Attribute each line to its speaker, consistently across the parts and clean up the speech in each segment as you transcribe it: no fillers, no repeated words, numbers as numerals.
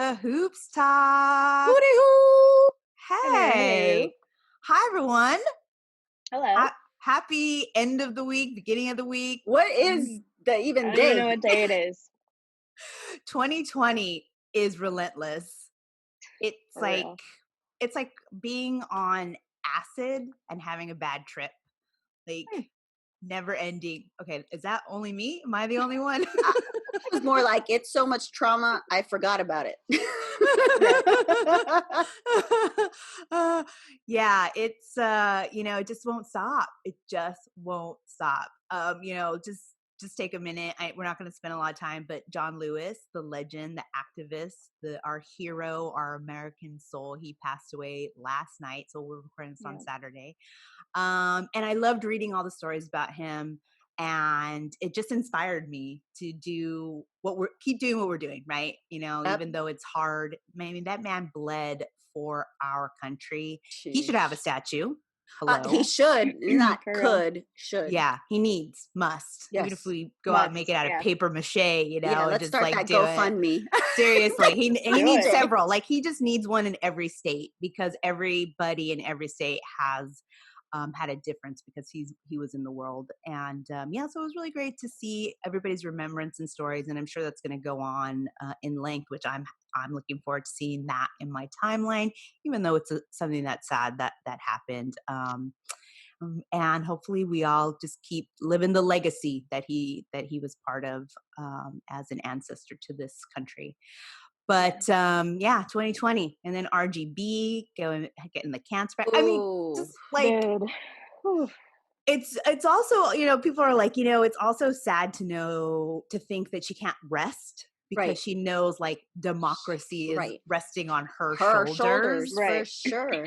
Speaker 1: to Hoops Talk.
Speaker 2: Hooty hoo!
Speaker 1: Hey. Hi, everyone.
Speaker 3: Hello.
Speaker 1: Happy end of the week, beginning of the week.
Speaker 2: What is the even
Speaker 3: I don't
Speaker 2: day?
Speaker 3: even know what day it is.
Speaker 1: 2020 is relentless. It's
Speaker 3: For
Speaker 1: like
Speaker 3: real.
Speaker 1: it's like being on acid and having a bad trip. Like never ending. Okay, is that only me? Am I the only one?
Speaker 2: It was more like it's so much trauma, I forgot about it.
Speaker 1: Yeah, it's it just won't stop. It just won't stop. Just take a minute. We're not going to spend a lot of time, but John Lewis, the legend, the activist, our hero, our American soul, he passed away last night. So we're recording this on Saturday. And I loved reading all the stories about him. And it just inspired me to keep doing what we're doing, right? Even though it's hard. Maybe that man bled for our country.
Speaker 2: Jeez.
Speaker 1: He should have a statue. Hello.
Speaker 2: He should, not could, should.
Speaker 1: Yeah, he must.
Speaker 2: Yes.
Speaker 1: Even if we go out and make it out of paper mache,
Speaker 2: let's
Speaker 1: just
Speaker 2: start
Speaker 1: like
Speaker 2: that
Speaker 1: do
Speaker 2: GoFundMe.
Speaker 1: Seriously, he needs
Speaker 2: it.
Speaker 1: several. Like he just needs one in every state because everybody in every state has had a difference because he was in the world. And so it was really great to see everybody's remembrance and stories. And I'm sure that's going to go on in length, which I'm looking forward to seeing that in my timeline, even though it's something that's sad that happened. And hopefully we all just keep living the legacy that he was part of as an ancestor to this country. But 2020, and then RGB getting the cancer. I mean, just like it's also people are like it's also sad to think that she can't rest because she knows like democracy is resting on her shoulders.
Speaker 2: For sure.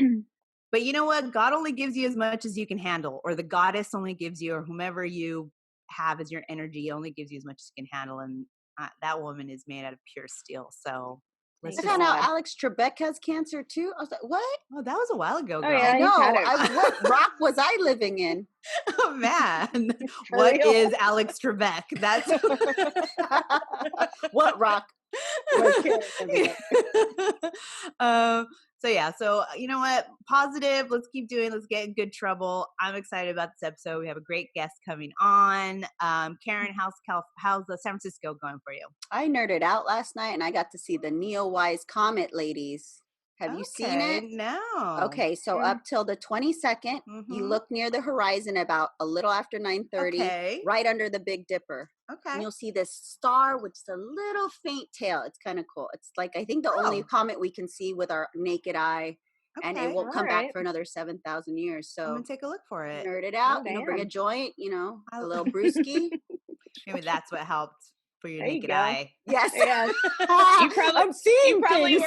Speaker 1: But you know what? God only gives you as much as you can handle, or the goddess only gives you, or whomever you have as your energy only gives you as much as you can handle. And that woman is made out of pure steel. So
Speaker 2: I found out Alex Trebek has cancer too. I was like, what?
Speaker 1: Oh, that was a while ago, girl.
Speaker 3: Oh, yeah,
Speaker 2: I know. What rock was I living in?
Speaker 1: Oh man, what is Alex Trebek? That's
Speaker 2: what rock?
Speaker 1: So you know what? Positive. Let's keep doing. Let's get in good trouble. I'm excited about this episode. We have a great guest coming on. Karen, how's the San Francisco going for you?
Speaker 2: I nerded out last night and I got to see the Neowise Comet ladies. Have you seen it?
Speaker 1: No.
Speaker 2: Okay, so up till the 22nd, you look near the horizon about a little after 9:30, right under the Big Dipper.
Speaker 1: Okay.
Speaker 2: And you'll see this star with a little faint tail. It's kind of cool. It's like, I think the only comet we can see with our naked eye. Okay. And it won't come back for another 7,000 years. So
Speaker 1: I'm going to take a look for it.
Speaker 2: Nerd it out, bring a joint, a little brewski.
Speaker 1: Maybe that's what helped for your naked eye.
Speaker 2: Yes.
Speaker 3: I'm
Speaker 2: seeing
Speaker 3: you probably
Speaker 2: things.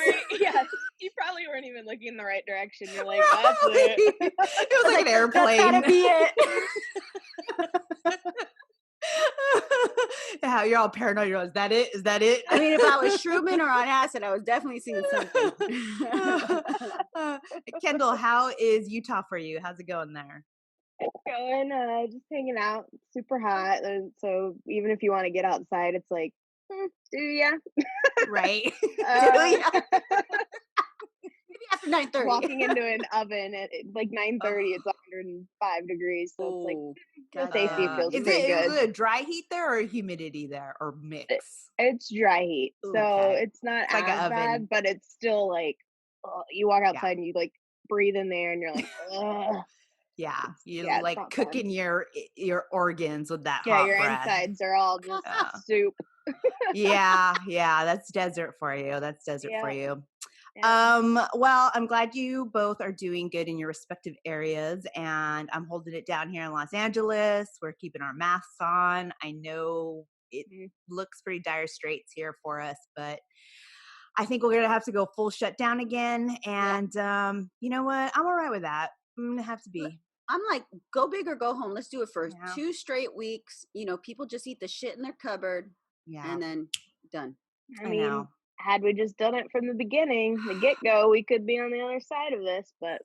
Speaker 3: You probably weren't even looking in the right direction. You're like, that's it.
Speaker 1: It was like an airplane.
Speaker 2: That's gotta be it.
Speaker 1: Yeah, you're all paranoid. Is that it? Is that it?
Speaker 2: I mean, if I was shrooming or on acid, I was definitely seeing something.
Speaker 1: Kyndall, how is Utah for you? How's it going there?
Speaker 3: It's going, just hanging out. It's super hot. So even if you want to get outside, it's like, do ya?
Speaker 1: Right.
Speaker 2: Do ya? Maybe after 9:30.
Speaker 3: Walking into an oven at like 9:30, it's 105 degrees. So it's like, the safety feels pretty good.
Speaker 1: Is it a dry heat there or humidity there or mix?
Speaker 3: It's dry heat. So it's not
Speaker 1: like
Speaker 3: as bad, but it's still like, you walk outside and you like breathe in there and you're like, ugh.
Speaker 1: Yeah, you're like cooking your organs with that hot
Speaker 3: breath. Yeah, your
Speaker 1: breath.
Speaker 3: Insides are all just soup.
Speaker 1: yeah, that's desert for you. For you.
Speaker 3: Yeah.
Speaker 1: Well, I'm glad you both are doing good in your respective areas, and I'm holding it down here in Los Angeles. We're keeping our masks on. I know it looks pretty dire straits here for us, but I think we're going to have to go full shutdown again. And you know what? I'm all right with that. I'm going to have to be.
Speaker 2: I'm like, go big or go home. Let's do it for 2 straight weeks. People just eat the shit in their cupboard and then done.
Speaker 3: I mean, had we just done it from the beginning, the get-go, we could be on the other side of this, but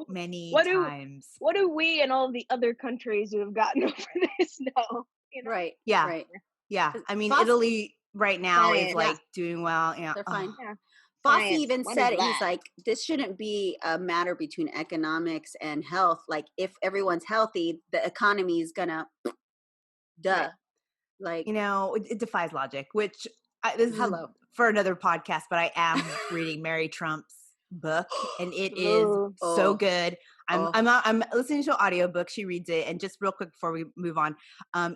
Speaker 1: many times.
Speaker 3: What do we and all the other countries who have gotten over this know?
Speaker 2: Right.
Speaker 1: Yeah.
Speaker 2: Right.
Speaker 1: Yeah. I mean, Italy right now is like doing well. Yeah.
Speaker 2: They're fine. Fossey even
Speaker 3: What
Speaker 2: said
Speaker 3: is
Speaker 2: it. He's
Speaker 3: that?
Speaker 2: like, this shouldn't be a matter between economics and health. Like, if everyone's healthy, the economy is gonna, duh.
Speaker 3: Right.
Speaker 2: Like,
Speaker 1: It defies logic, which this is
Speaker 2: hello.
Speaker 1: for another podcast, but I am reading Mary Trump's book and it is
Speaker 3: Ooh.
Speaker 1: so
Speaker 2: Oh,
Speaker 1: good.
Speaker 2: oh,
Speaker 1: I'm listening to an audiobook. She reads it. And just real quick before we move on,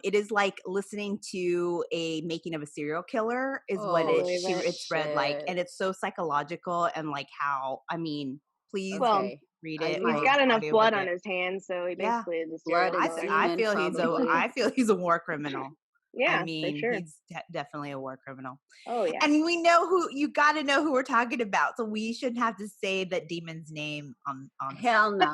Speaker 1: it is like listening to a making of a serial killer is what
Speaker 2: oh,
Speaker 3: Believe it.
Speaker 1: it's read like.
Speaker 2: shit.
Speaker 1: And it's so psychological and like how, I mean, please
Speaker 3: Well,
Speaker 2: Okay.
Speaker 1: read
Speaker 2: I
Speaker 1: it
Speaker 3: he's
Speaker 1: or
Speaker 2: might.
Speaker 3: got enough
Speaker 1: audiobook
Speaker 3: blood on
Speaker 1: it.
Speaker 3: his hands, so he
Speaker 1: Yeah.
Speaker 3: basically is a
Speaker 2: Blood
Speaker 3: serial
Speaker 2: and
Speaker 3: killer.
Speaker 1: I
Speaker 2: semen,
Speaker 1: feel
Speaker 2: probably.
Speaker 1: he's a war criminal. I
Speaker 3: Yeah, for
Speaker 1: mean,
Speaker 3: sure.
Speaker 1: he's definitely a war criminal.
Speaker 3: Oh yeah.
Speaker 1: And we know you got to know who we're talking about. So we shouldn't have to say that demon's name on the
Speaker 2: Hell no.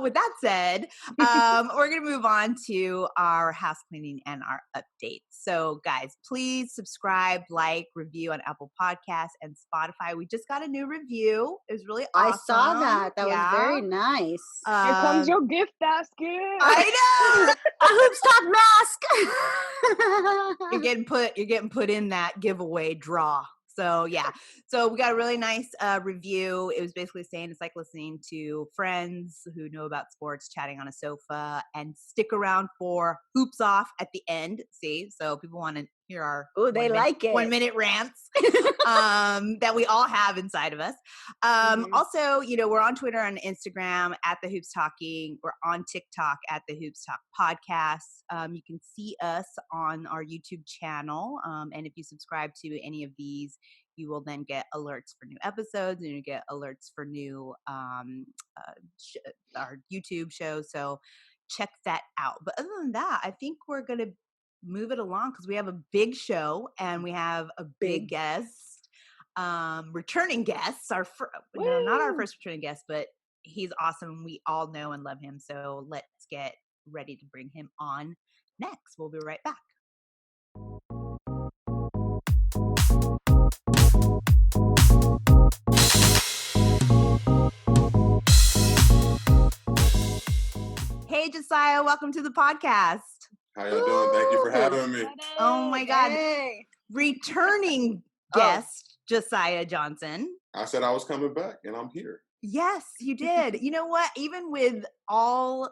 Speaker 1: with that said, we're going to move on to our house cleaning and our updates. So, guys, please subscribe, like, review on Apple Podcasts and Spotify. We just got a new review. It was really
Speaker 2: I
Speaker 1: awesome.
Speaker 2: saw that. That was
Speaker 1: Yeah.
Speaker 2: very nice.
Speaker 3: Here comes your gift basket.
Speaker 1: I know.
Speaker 2: A Hoopstock mask.
Speaker 1: You're getting put in that giveaway draw. So yeah, so we got a really nice review. It was basically saying it's like listening to friends who know about sports chatting on a sofa, and stick around for hoops off at the end. See, so people want to hear our
Speaker 2: Oh, they like it.
Speaker 1: 1 minute rants that we all have inside of us. Also, we're on Twitter and Instagram at the Hoops Talking. We're on TikTok at the Hoops Talk Podcast. You can see us on our YouTube channel. And if you subscribe to any of these, you will then get alerts for new episodes, and you get alerts for new our YouTube shows. So check that out. But other than that, I think we're going to move it along because we have a big show and we have a big guest, returning guests. Not our first returning guest, but he's awesome. We all know and love him. So let's get ready to bring him on next. We'll be right back. Hey, Josiah, welcome to the podcast.
Speaker 4: How y'all doing? Thank you for having me.
Speaker 1: Oh my God.
Speaker 2: Hey.
Speaker 1: Returning guest, Josiah Johnson.
Speaker 4: I said I was coming back, and I'm here.
Speaker 1: Yes, you did. You know what? Even with all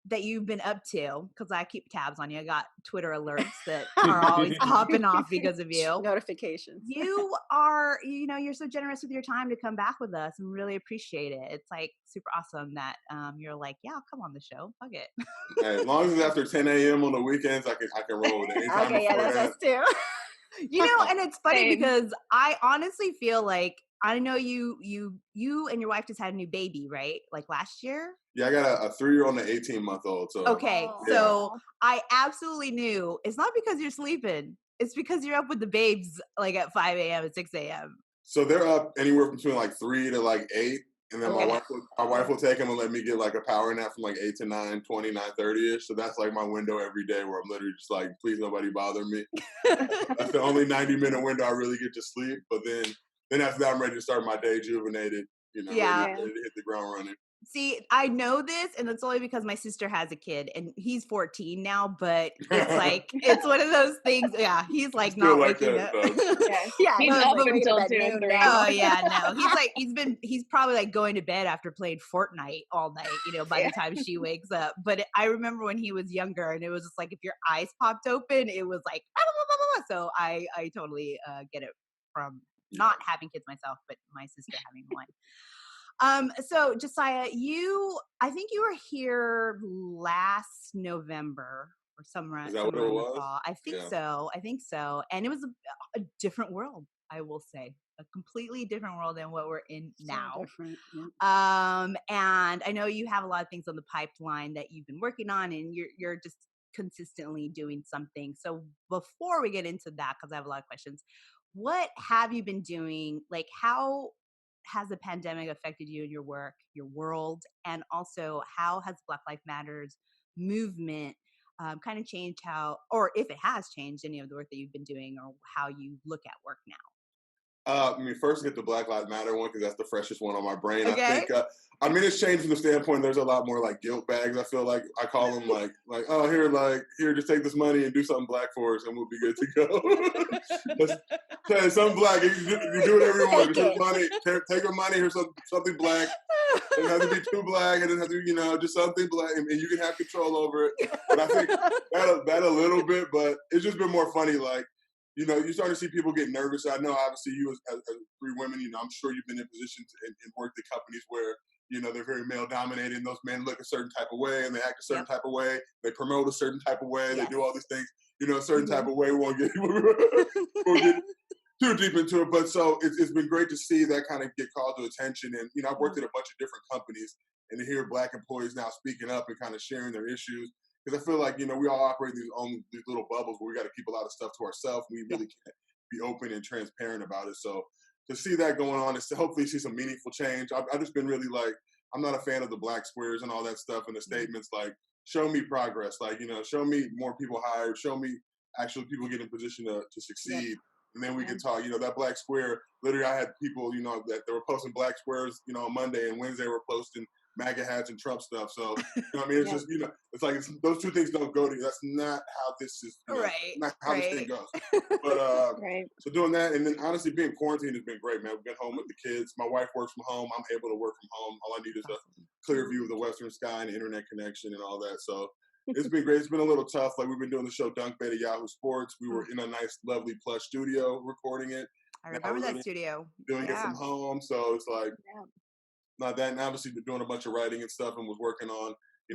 Speaker 1: that you've been up to, because I keep tabs on you. I got Twitter alerts that are always popping off because of you.
Speaker 2: Notifications.
Speaker 1: You are, you're so generous with your time to come back with us and really appreciate it. It's like super awesome that you're like, yeah, I'll come on the show. Fuck it.
Speaker 4: Hey, as long as it's after 10 a.m. on the weekends, I can roll with it. Anytime
Speaker 2: Okay, yeah,
Speaker 4: before
Speaker 2: that's us too.
Speaker 1: And it's funny
Speaker 3: Same.
Speaker 1: because I honestly feel like, I know you and your wife just had a new baby, right? Like last year?
Speaker 4: Yeah, I got a 3-year-old and an 18-month-old. So
Speaker 1: Okay,
Speaker 2: Oh.
Speaker 1: so I absolutely knew it's not because you're sleeping. It's because you're up with the babes like at 5 a.m. and 6 a.m.
Speaker 4: So they're up anywhere between like 3 to like 8. And then
Speaker 1: Okay.
Speaker 4: my wife will take them and let me get like a power nap from like 8 to 9, 20, 9:30-ish. So that's like my window every day where I'm literally just like, please nobody bother me. That's the only 90-minute window I really get to sleep. But then after that, I'm ready to start my day rejuvenated, ready to hit the ground running.
Speaker 1: See, I know this, and it's only because my sister has a kid, and he's 14 now, but it's like, it's one of those things. Yeah, he's like not waking up.
Speaker 3: Yeah, he's up
Speaker 2: like
Speaker 3: until 2 and 3.
Speaker 1: Oh yeah, no. He's like, he's probably like going to bed after playing Fortnite all night, by the time she wakes up. But I remember when he was younger, and it was just like, if your eyes popped open, it was like, so I totally get it from not having kids myself, but my sister having one. So Josiah, I think you were here last November or somewhere.
Speaker 4: Is that what it was?
Speaker 1: Fall. I think so. And it was a different world, I will say. A completely different world than what we're in now.
Speaker 2: Different, yeah.
Speaker 1: And I know you have a lot of things on the pipeline that you've been working on, and you're just consistently doing something. So before we get into that, because I have a lot of questions, what have you been doing? Like, how has the pandemic affected you in your work, your world, and also how has Black Lives Matters movement kind of changed how, or if it has changed any of the work that you've been doing, or how you look at work now?
Speaker 4: I mean, first get the Black Lives Matter one because that's the freshest one on my brain. I
Speaker 1: Okay.
Speaker 4: think. I mean, it's changed from the standpoint. There's a lot more like guilt bags. I feel like I call them like oh here, just take this money and do something black for us, and we'll be good to go. Hey, something black. You do whatever you want. Here's money. Take your money. Here's something black. It doesn't have to be too black. It doesn't have to be, just something black, and you can have control over it. But I think that a little bit, but it's just been more funny, like. You're starting to see people get nervous. I know, obviously, you as 3 women, I'm sure you've been in positions and worked at companies where, they're very male dominated and those men look a certain type of way and they act a certain type of way. They promote a certain type of way. They do all these things, a certain type of way. We won't get too deep into it. But so it's been great to see that kind of get called to attention. And, I've worked at a bunch of different companies and to hear Black employees now speaking up and kind of sharing their issues. Because I feel like, we all operate in these little bubbles where we got to keep a lot of stuff to ourselves. We really can't be open and transparent about it. So to see that going on is to hopefully see some meaningful change. I've just been really like, I'm not a fan of the black squares and all that stuff and the statements like, show me progress. Like, show me more people hired, show me actually people get in position to succeed. And then we can talk, that black square, literally I had people, that they were posting black squares, on Monday and Wednesday were posting MAGA hats and Trump stuff. So, it's just, it's like those two things don't go together. That's not how this is, not how this thing goes. But so doing that, and then honestly, being quarantined has been great, man. We've been home with the kids. My wife works from home. I'm able to work from home. All I need is a clear view of the western sky and internet connection and all that. So it's been great. It's been a little tough. Like we've been doing the show Dunk Bait at Yahoo Sports. We were in a nice, lovely, plush studio recording it.
Speaker 1: I remember that studio.
Speaker 4: Doing it from home. So it's like, not that, and obviously been doing a bunch of writing and stuff and was working on,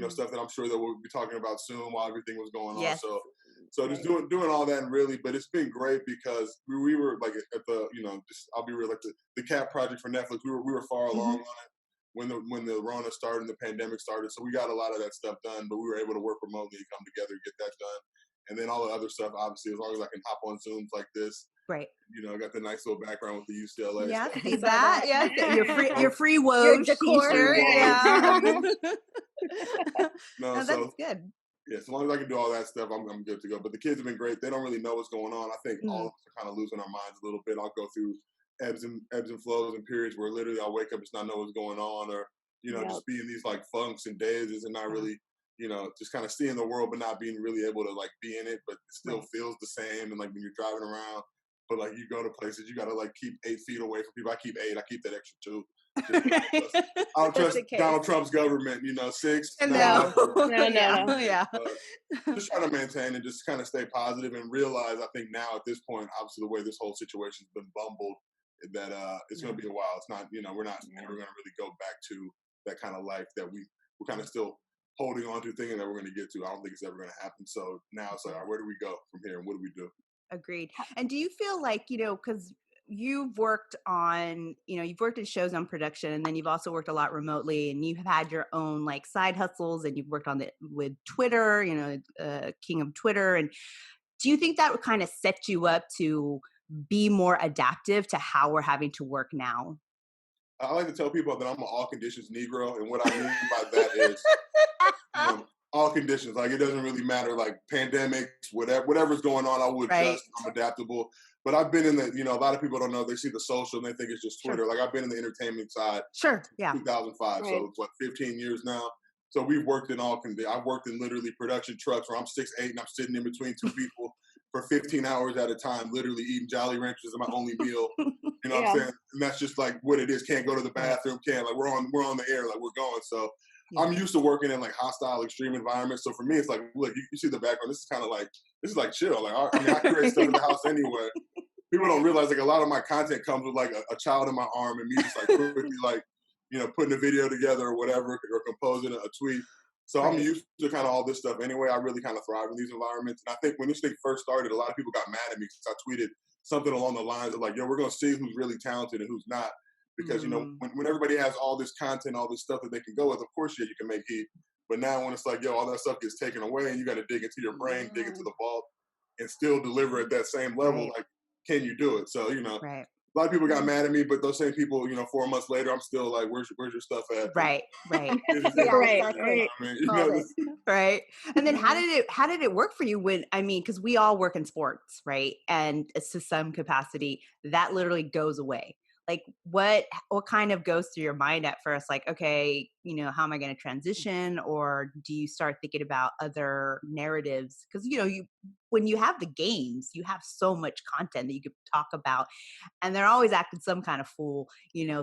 Speaker 4: stuff that I'm sure that we'll be talking about soon while everything was going on. So just doing all that and really, but it's been great because we were like at the, just I'll be real, like the Cat project for Netflix, we were far along on it when the Rona started and the pandemic started. So we got a lot of that stuff done, but we were able to work remotely and come together and get that done. And then all the other stuff, obviously, as long as I can hop on Zooms like this.
Speaker 1: Right.
Speaker 4: I got the nice little background with the UCLA.
Speaker 1: Yeah,
Speaker 4: stuff.
Speaker 1: see that? Yeah. Your free Woj t-shirt. Yeah.
Speaker 4: No,
Speaker 1: that's good.
Speaker 4: Yeah, so long as I can do all that stuff, I'm good to go. But the kids have been great. They don't really know what's going on. I think all of us are kind of losing our minds a little bit. I'll go through ebbs and flows and periods where literally I'll wake up and just not know what's going on, or just be in these like funks and dazes and not really, just kind of seeing the world but not being really able to like be in it, but it still feels the same. And like when you're driving around, but like you go to places, you gotta like keep 8 feet away from people. I keep 8. I keep that extra 2. I don't trust Donald Trump's government. 6.
Speaker 1: No.
Speaker 4: Yeah. Just trying to maintain and just kind of stay positive and realize. I think now at this point, obviously the way this whole situation's been bumbled, that it's going to be a while. It's not. We're not ever going to really go back to that kind of life that we're kind of still holding on to, thinking that we're going to get to. I don't think it's ever going to happen. So now it's like, all right, where do we go from here, and what do we do?
Speaker 1: Agreed. And do you feel like, because you've worked on, you've worked in shows on production, and then you've also worked a lot remotely, and you've had your own like side hustles, and you've worked on with Twitter, king of Twitter. And do you think that would kind of set you up to be more adaptive to how we're having to work now?
Speaker 4: I like to tell people that I'm an all conditions Negro, and what I mean by that is all conditions. Like it doesn't really matter, like pandemics, whatever's going on, I will adjust. I'm adaptable. But I've been in the, a lot of people don't know, they see the social and they think it's just Twitter. Like I've been in the entertainment side.
Speaker 1: Sure. Yeah.
Speaker 4: 2005. So it's 15 years now. So we've worked in all conditions. I've worked in literally production trucks where I'm 6'8" and I'm sitting in between 2 people for 15 hours at a time, literally eating Jolly Ranchers as my only meal. You know what I'm saying? And that's just like what it is. Can't go to the bathroom. Like we're on the air. Like we're going. So I'm used to working in like hostile, extreme environments. So for me, it's like, look, you see the background. This is kind of like, this is like chill. Like I create stuff in the house anyway. People don't realize like a lot of my content comes with like a child in my arm and me just like quickly like, putting a video together or whatever, or composing a tweet. So I'm used to kind of all this stuff anyway. I really kind of thrive in these environments. And I think when this thing first started, a lot of people got mad at me because I tweeted something along the lines of like, yo, we're going to see who's really talented and who's not. Because, when everybody has all this content, all this stuff that they can go with, of course, you can make heat. But now when it's like, yo, all that stuff gets taken away and you got to dig into your brain, dig into the vault and still deliver at that same level, like, can you do it? So, a lot of people got mad at me, but those same people, 4 months later, I'm still like, where's your stuff at?
Speaker 1: Right.
Speaker 4: It's
Speaker 2: Yeah,
Speaker 3: Right.
Speaker 2: called it.
Speaker 1: Right. And then
Speaker 3: Mhm.
Speaker 1: how did it work for you because we all work in sports, right? And it's to some capacity that literally goes away. Like what kind of goes through your mind at first? Like, okay, how am I going to transition? Or do you start thinking about other narratives? Because when you have the games, you have so much content that you could talk about, and they're always acting some kind of fool,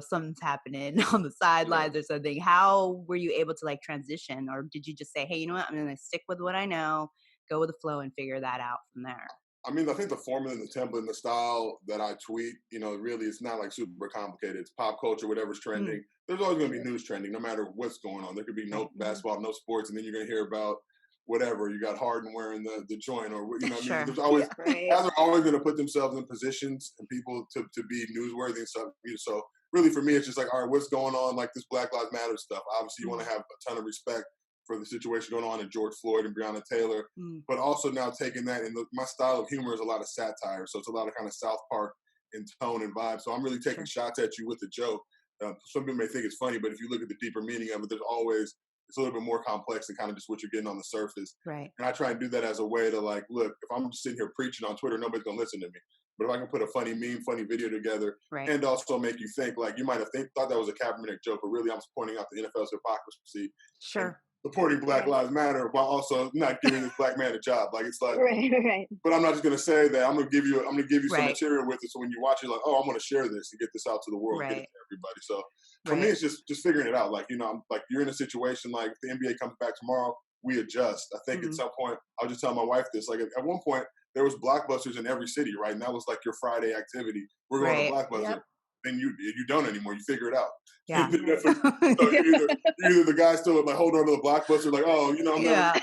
Speaker 1: something's happening on the
Speaker 4: Yeah.
Speaker 1: sidelines or something. How were you able to like transition, or did you just say, hey, you know what, I'm going to stick with what I know, go with the flow and figure that out from there?
Speaker 4: I mean, I think the formula and the template and the style that I tweet, really it's not like super complicated. It's pop culture, whatever's
Speaker 1: Mm,
Speaker 4: trending. There's always going to be news trending, no matter what's going on. There could be no
Speaker 1: right.
Speaker 4: basketball, no sports, and then you're going to hear about whatever. You got Harden wearing the joint, or what I mean.
Speaker 1: Sure.
Speaker 4: There's always
Speaker 3: Right.
Speaker 4: guys are always going to put themselves in positions and people to be newsworthy and stuff. So really, for me, it's just like, all right, what's going on? Like this Black Lives Matter stuff. Obviously, you want
Speaker 1: Mm,
Speaker 4: to have a ton of respect for the situation going on in George Floyd and Breonna Taylor,
Speaker 1: mm,
Speaker 4: but also now taking that, and my style of humor is a lot of satire, so it's a lot of kind of South Park in tone and vibe. So I'm really taking
Speaker 1: sure.
Speaker 4: shots at you with the joke. Some people may think it's funny, but if you look at the deeper meaning of it, it's a little bit more complex than kind of just what you're getting on the surface.
Speaker 1: Right.
Speaker 4: And I try and do that as a way to like, look, if I'm just sitting here preaching on Twitter, nobody's gonna listen to me. But if I can put a funny meme, funny video together,
Speaker 1: Right.
Speaker 4: and also make you think, like you might have thought that was a Kaepernick joke, but really I'm just pointing out the NFL's hypocrisy and
Speaker 1: Sure.
Speaker 4: supporting Black
Speaker 3: Right.
Speaker 4: Lives Matter while also not giving this black man a job. Like it's like,
Speaker 3: Right.
Speaker 4: but I'm not just gonna say that. I'm gonna give you some
Speaker 1: Right.
Speaker 4: material with it. So when you watch it, like, oh, I'm gonna share this and get this out to the world, get it
Speaker 1: Right.
Speaker 4: to everybody. So for me,
Speaker 1: Right.
Speaker 4: it's just figuring it out. Like I'm like you're in a situation like if the NBA comes back tomorrow, we adjust. I think at
Speaker 1: Mm,
Speaker 4: some point, I'll just tell my wife this. Like at one point, there was Blockbusters in every city, right? And that was like your Friday activity. We're going to
Speaker 1: right.
Speaker 4: Blockbuster.
Speaker 2: Yep.
Speaker 4: Then you don't anymore. You figure it out.
Speaker 1: Yeah.
Speaker 4: So you're either the guy still like hold on to the Blockbuster, like oh I'm never
Speaker 1: Yeah.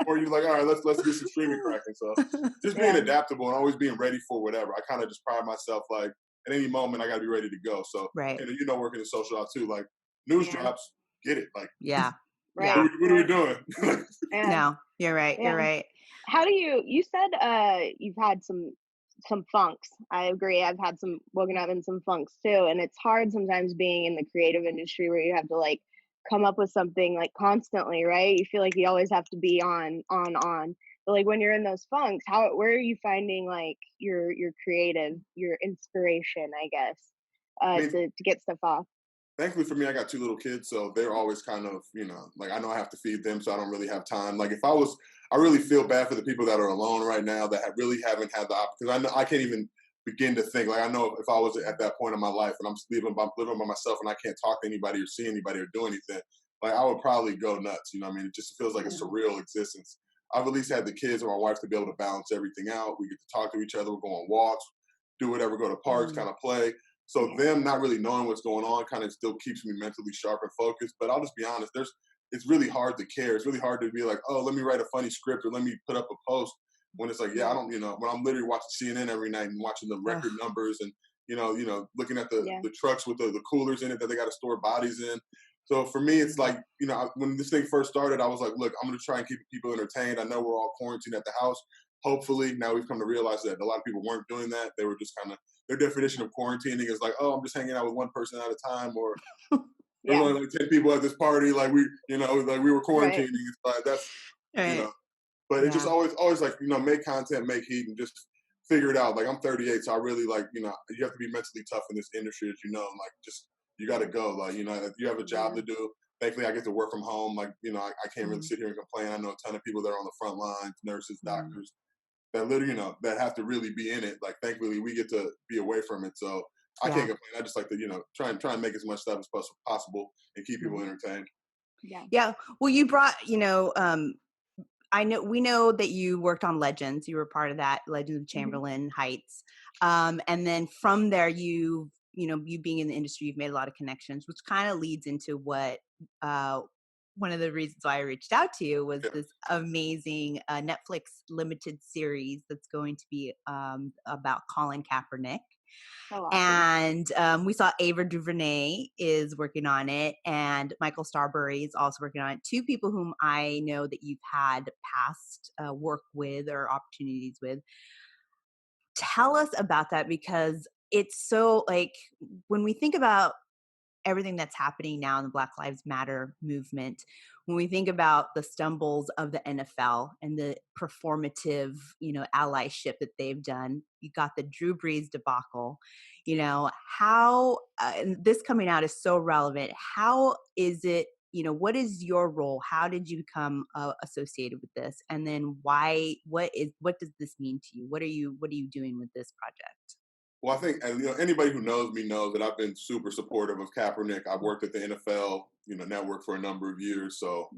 Speaker 4: or you're like, all right, let's get some streaming cracking. So just being
Speaker 3: Yeah.
Speaker 4: adaptable and always being ready for whatever. I kind of just pride myself like at any moment I gotta be ready to go. So
Speaker 1: Right.
Speaker 4: and working in social out too, like news
Speaker 3: Yeah.
Speaker 4: drops, get it. Like
Speaker 1: Yeah.
Speaker 3: Right.
Speaker 1: Yeah.
Speaker 4: what are we doing?
Speaker 3: Yeah.
Speaker 1: No, you're right. You're
Speaker 3: Yeah.
Speaker 1: right.
Speaker 3: How do you said you've had some funks. I agree. I've had some woken up in some funks too. And it's hard sometimes being in the creative industry where you have to like come up with something like constantly, right? You feel like you always have to be on. But like when you're in those funks, where are you finding like your creative, your inspiration, I guess,
Speaker 4: I mean,
Speaker 3: to get stuff off?
Speaker 4: thankfully for me, I got two little kids, so they're always kind of, like I know I have to feed them, so I don't really have time. Like I really feel bad for the people that are alone right now that really haven't had the opportunity. Because I know I can't even begin to think. Like I know if I was at that point in my life and I'm living by myself and I can't talk to anybody or see anybody or do anything, like I would probably go nuts. You know what I mean? It just feels like a surreal existence. I've at least had the kids and my wife to be able to balance everything out. We get to talk to each other, we go on walks, do whatever, go to parks,
Speaker 1: Mm,
Speaker 4: kind of play. So them not really knowing what's going on kind of still keeps me mentally sharp and focused. But I'll just be honest, it's really hard to care. It's really hard to be like, oh, let me write a funny script or let me put up a post when it's like, yeah, I don't, when I'm literally watching CNN every night and watching the
Speaker 1: ugh,
Speaker 4: record numbers and looking at
Speaker 3: Yeah.
Speaker 4: the trucks with the coolers in it that they got to store bodies in. So for me, it's
Speaker 1: mm,
Speaker 4: like, when this thing first started, I was like, look, I'm going to try and keep people entertained. I know we're all quarantined at the house. Hopefully, now we've come to realize that a lot of people weren't doing that. They were just kind of, their definition of quarantining is like, oh, I'm just hanging out with one person at a time, or there's
Speaker 3: Yeah.
Speaker 4: only like 10 people at this party. Like like we were quarantining.
Speaker 3: Right.
Speaker 4: It's like, that's, you
Speaker 1: right.
Speaker 4: know, but it just
Speaker 1: Yeah.
Speaker 4: always like, make content, make heat, and just figure it out. Like I'm 38, so I really like, you have to be mentally tough in this industry, as like just, you got to go. Like, if you have a job
Speaker 3: Yeah.
Speaker 4: to do, thankfully I get to work from home. Like, I can't really
Speaker 1: Mm,
Speaker 4: sit here and complain. I know a ton of people that are on the front lines, nurses,
Speaker 1: mm,
Speaker 4: doctors, that literally, that have to really be in it. Like, thankfully we get to be away from it. So I can't
Speaker 1: yeah.
Speaker 4: complain. I just like to, try and make as much stuff as possible and keep people
Speaker 1: Mm.
Speaker 4: entertained.
Speaker 3: Yeah.
Speaker 1: Yeah. Well, you brought, we know that you worked on Legends. You were part of that, Legends of
Speaker 3: Hmm.
Speaker 1: Chamberlain Heights. And then from there, you being in the industry, you've made a lot of connections, which kind of leads into what, one of the reasons why I reached out to you was
Speaker 4: Yeah.
Speaker 1: this amazing Netflix limited series that's going to be about Colin Kaepernick.
Speaker 3: Oh, awesome.
Speaker 1: And we saw Ava DuVernay is working on it, and Michael Starbury is also working on it. Two people whom I know that you've had past work with or opportunities with. Tell us about that, because it's so like when we think about everything that's happening now in the Black Lives Matter movement, when we think about the stumbles of the NFL and the performative, allyship that they've done, you got the Drew Brees debacle, how, and this coming out is so relevant. How is it, what is your role? How did you become associated with this? And then what does this mean to you? What are you doing with this project?
Speaker 4: Well, I think, and anybody who knows me knows that I've been super supportive of Kaepernick. I've worked at the NFL, network for a number of years, so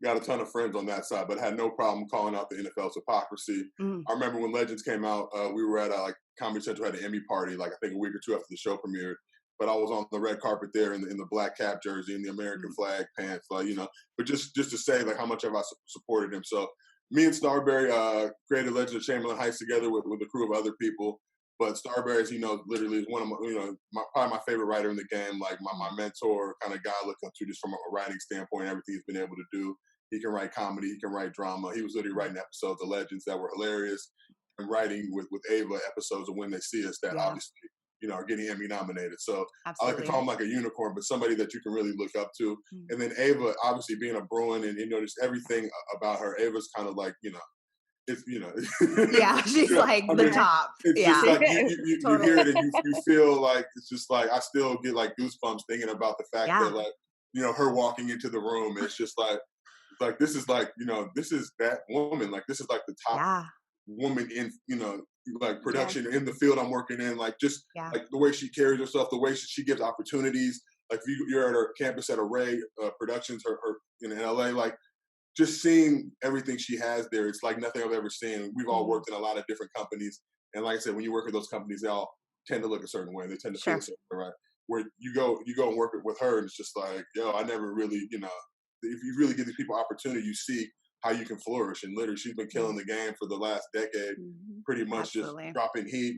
Speaker 4: got a ton of friends on that side. But had no problem calling out the NFL's hypocrisy. I remember when Legends came out, we were at Comedy Central had an Emmy party, I think a week or two after the show premiered. But I was on the red carpet there in the black cap jersey and the American flag pants, But just to say how much have I supported him. So me and Starberry created Legends of Chamberlain Heights together with a crew of other people. But Starberry, as literally is one of my, probably my favorite writer in the game, my mentor, kind of guy I look up to just from a writing standpoint, everything he's been able to do. He can write comedy, he can write drama. He was literally writing episodes of Legends that were hilarious and writing with Ava episodes of When They See Us that obviously, are getting Emmy nominated. So I like to call him like a unicorn, but somebody that you can really look up to. And then Ava, obviously being a Bruin and, just everything about her, Ava's kind of it's
Speaker 1: yeah, she's the top.
Speaker 4: It's
Speaker 1: just
Speaker 4: like you hear it and you feel like it's just I still get goosebumps thinking about the fact that her walking into the room. It's just this is this is that woman. This is the top woman in production in the field I'm working in. The way she carries herself, the way she gives opportunities. If you're at her campus at Array Productions or in LA, just seeing everything she has there, it's like nothing I've ever seen. We've all worked in a lot of different companies. And like I said, when you work at those companies, they all tend to look a certain way. They tend to feel a certain way, right? Where you go and work with her, and it's just I never really, if you really give these people opportunity, you see how you can flourish. And literally, she's been killing the game for the last decade, pretty much just dropping heat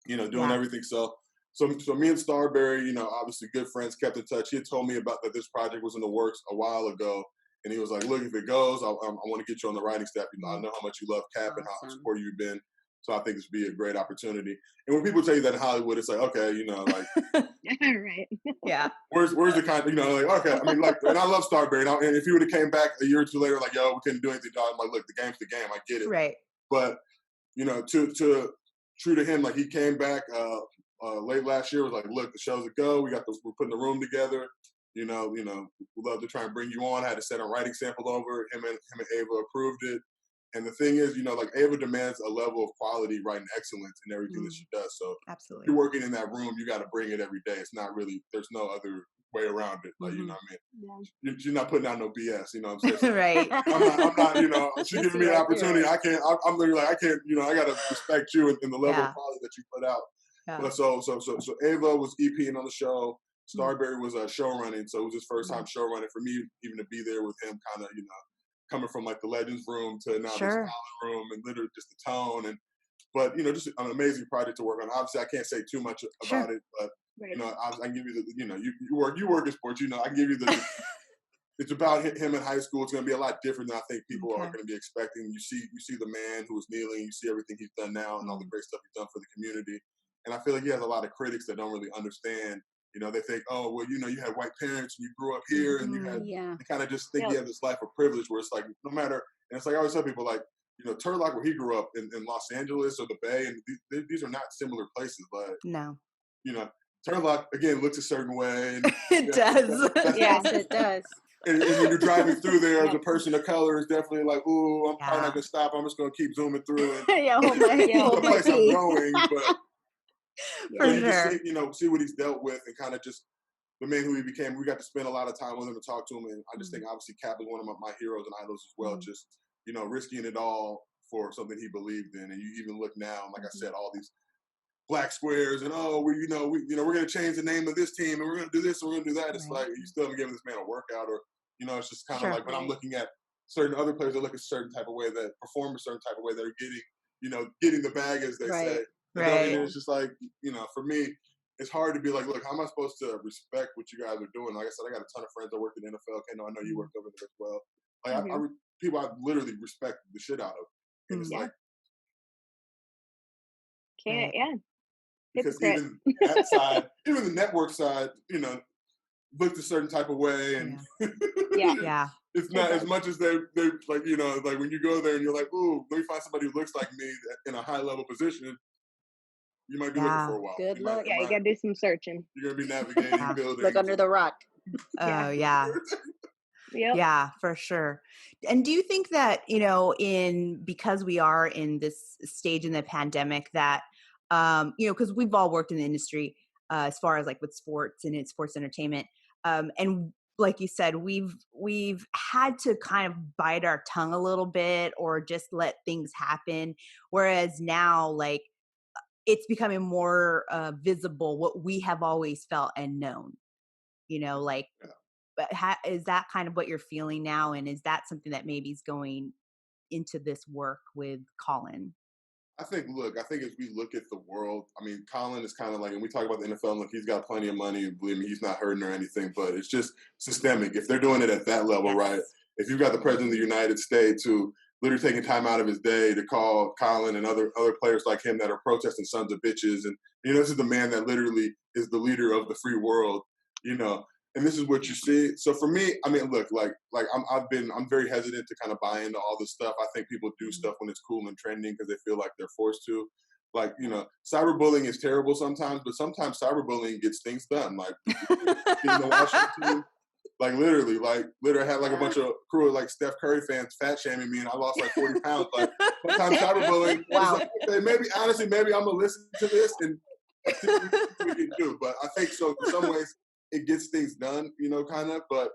Speaker 4: and, doing everything. So me and Starberry, obviously good friends, kept in touch. He had told me about that this project was in the works a while ago. And he was like, look, if it goes, I want to get you on the writing staff. I know how much you love Cap and how supportive you've been. So I think this would be a great opportunity. And when people tell you that in Hollywood, it's okay,
Speaker 3: right.
Speaker 1: Yeah.
Speaker 4: Where's the kind, okay. I mean, and I love Starberry. And if he would have came back a year or two later, yo, we couldn't do anything, dog. I'm look, the game's the game. I get it.
Speaker 1: Right.
Speaker 4: But, to true to him, he came back late last year, was look, the show's a go. We're putting the room together. We'd love to try and bring you on. I had to send a writing sample over. Him and Ava approved it. And the thing is, Ava demands a level of quality, writing excellence in everything that she does. So
Speaker 1: absolutely,
Speaker 4: if you're working in that room, you got to bring it every day. It's not really, there's no other way around it. You know what I mean? She's not putting out no BS, you know what I'm saying?
Speaker 1: Right.
Speaker 4: I'm not, she's giving me an opportunity. I can't, I'm literally I can't, I got to respect you and the level of quality that you put out. But so Ava was EPing on the show. Starberry was show running, so it was his first time show running for me, even to be there with him, kind of, coming from the Legends room to now this Island room, and literally just the tone but just an amazing project to work on. Obviously, I can't say too much about it, but I can give you the, you work in sports, I can give you the. It's about him in high school. It's going to be a lot different than I think people are going to be expecting. You see the man who is kneeling. You see everything he's done now and all the great stuff he's done for the community. And I feel like he has a lot of critics that don't really understand. They think, oh, well, you had white parents and you grew up here and you had, they kind of just think you have this life of privilege where it's no matter, and it's I always tell people Turlock, where he grew up in Los Angeles or the Bay, and these are not similar places.
Speaker 1: No.
Speaker 4: Turlock, again, looks a certain way. And,
Speaker 1: it does.
Speaker 2: Yes, it does.
Speaker 4: And when you're driving through there as a person of color, it's definitely ooh, I'm probably not going to stop. I'm just going to keep zooming through it. The place I'm going, but...
Speaker 1: For
Speaker 4: you
Speaker 1: sure.
Speaker 4: just see what he's dealt with and kind of just the man who he became. We got to spend a lot of time with him and talk to him. And I just think obviously Cap is one of my heroes and idols as well. Just, risking it all for something he believed in. And you even look now, like I said, all these black squares and, we're going to change the name of this team and we're going to do this and we're going to do that. It's you still haven't given this man a workout or, it's just kind of when I'm looking at certain other players that look a certain type of way, that perform a certain type of way, that are getting, getting the bag, as they say.
Speaker 1: Right.
Speaker 4: And it's just for me, it's hard to be look, how am I supposed to respect what you guys are doing? Like I said, I got a ton of friends that work in the NFL. Kendall, I know you worked over there as well. People I literally respect the shit out of. And it's because even that side, even the network side, you know, looked a certain type of way, and
Speaker 1: yeah.
Speaker 4: It's not as much as they like, you know, like when you go there and you're like, ooh, let me find somebody who looks like me in a high level position. You might be looking for a while.
Speaker 2: Good luck.
Speaker 3: Yeah, you gotta do some searching.
Speaker 4: You're gonna be navigating buildings.
Speaker 2: Look under the rock.
Speaker 1: Oh yeah.
Speaker 3: Yep.
Speaker 1: Yeah, for sure. And do you think that, you know, because we are in this stage in the pandemic that, you know, because we've all worked in the industry as far as like with sports and in sports entertainment, and like you said, we've had to kind of bite our tongue a little bit or just let things happen. Whereas now, like it's becoming more visible what we have always felt and known. You know, like but is that kind of what you're feeling now? And is that something that maybe is going into this work with Colin?
Speaker 4: I think as we look at the world, I mean, Colin is kind of like, and we talk about the NFL, like he's got plenty of money. Believe me, he's not hurting or anything, but it's just systemic. If they're doing it at that level, right? If you've got the president of the United States who literally taking time out of his day to call Colin and other players like him that are protesting sons of bitches, and you know, this is the man that literally is the leader of the free world, you know. And this is what you see. So for me, I mean, look, like I'm very hesitant to kind of buy into all this stuff. I think people do stuff when it's cool and trending because they feel like they're forced to. Like, you know, cyberbullying is terrible sometimes, but sometimes cyberbullying gets things done. Like, in the Washington, like literally had like a bunch of crew of like Steph Curry fans fat shaming me, and I lost like 40 pounds. Like, sometimes cyberbullying.
Speaker 2: Wow.
Speaker 4: Like, okay, maybe I'm gonna listen to this and see what we can do. But I think so. In some ways, it gets things done, you know, kind of. But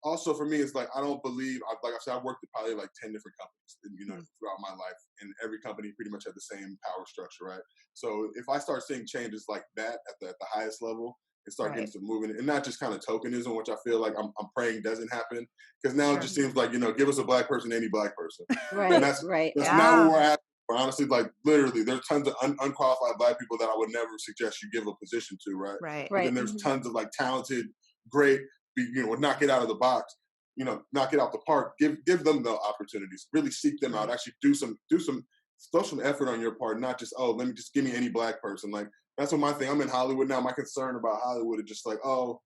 Speaker 4: also for me, it's like I don't believe. Like I said, I've worked at probably like 10 different companies, you know, throughout my life, and every company pretty much had the same power structure, right? So if I start seeing changes like that at the highest level, and start getting some movement, and not just kind of tokenism, which I feel like I'm praying doesn't happen, because now it just seems like, you know, give us a black person, any black person,
Speaker 2: right?
Speaker 4: And that's not where we're at. Honestly, like literally, there's tons of unqualified black people that I would never suggest you give a position to, right?
Speaker 1: Right.
Speaker 4: But then there's tons of like talented, great, you know, would knock it out of the box, you know, knock it out the park. Give them the opportunities. Really seek them out. Actually, throw some effort on your part, not just let me just give me any black person. Like that's what my thing. I'm in Hollywood now. My concern about Hollywood is just like all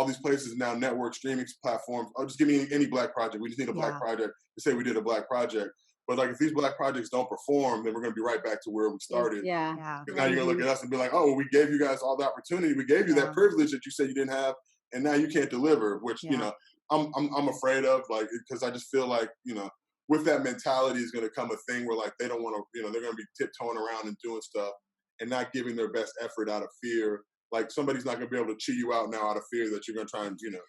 Speaker 4: these places now, network streaming platforms. Oh, just give me any black project. We just need a black project to say we did a black project. But like, if these black projects don't perform, then we're going to be right back to where we started.
Speaker 2: Yeah.
Speaker 4: Because now you're going to look at us and be like, oh, well, we gave you guys all the opportunity. We gave you that privilege that you said you didn't have, and now you can't deliver. Which you know, I'm afraid of, like, because I just feel like, you know, with that mentality is going to come a thing where like they don't want to, you know, they're going to be tiptoeing around and doing stuff and not giving their best effort out of fear. Like somebody's not going to be able to chew you out now out of fear that you're going to try and, you know,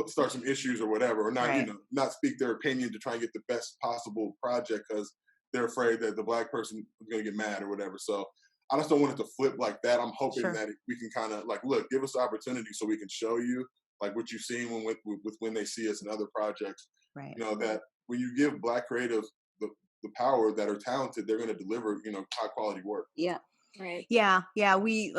Speaker 4: start some issues or whatever, or not, you know, not speak their opinion to try and get the best possible project because they're afraid that the black person is going to get mad or whatever. So I just don't want it to flip like that. I'm hoping that we can kind of like, look, give us the opportunity so we can show you like what you've seen when they see us in other projects. Right. You know, that when you give black creatives the power that are talented, they're going to deliver, you know, high quality work.
Speaker 2: Yeah.
Speaker 1: Right. Yeah. Yeah. We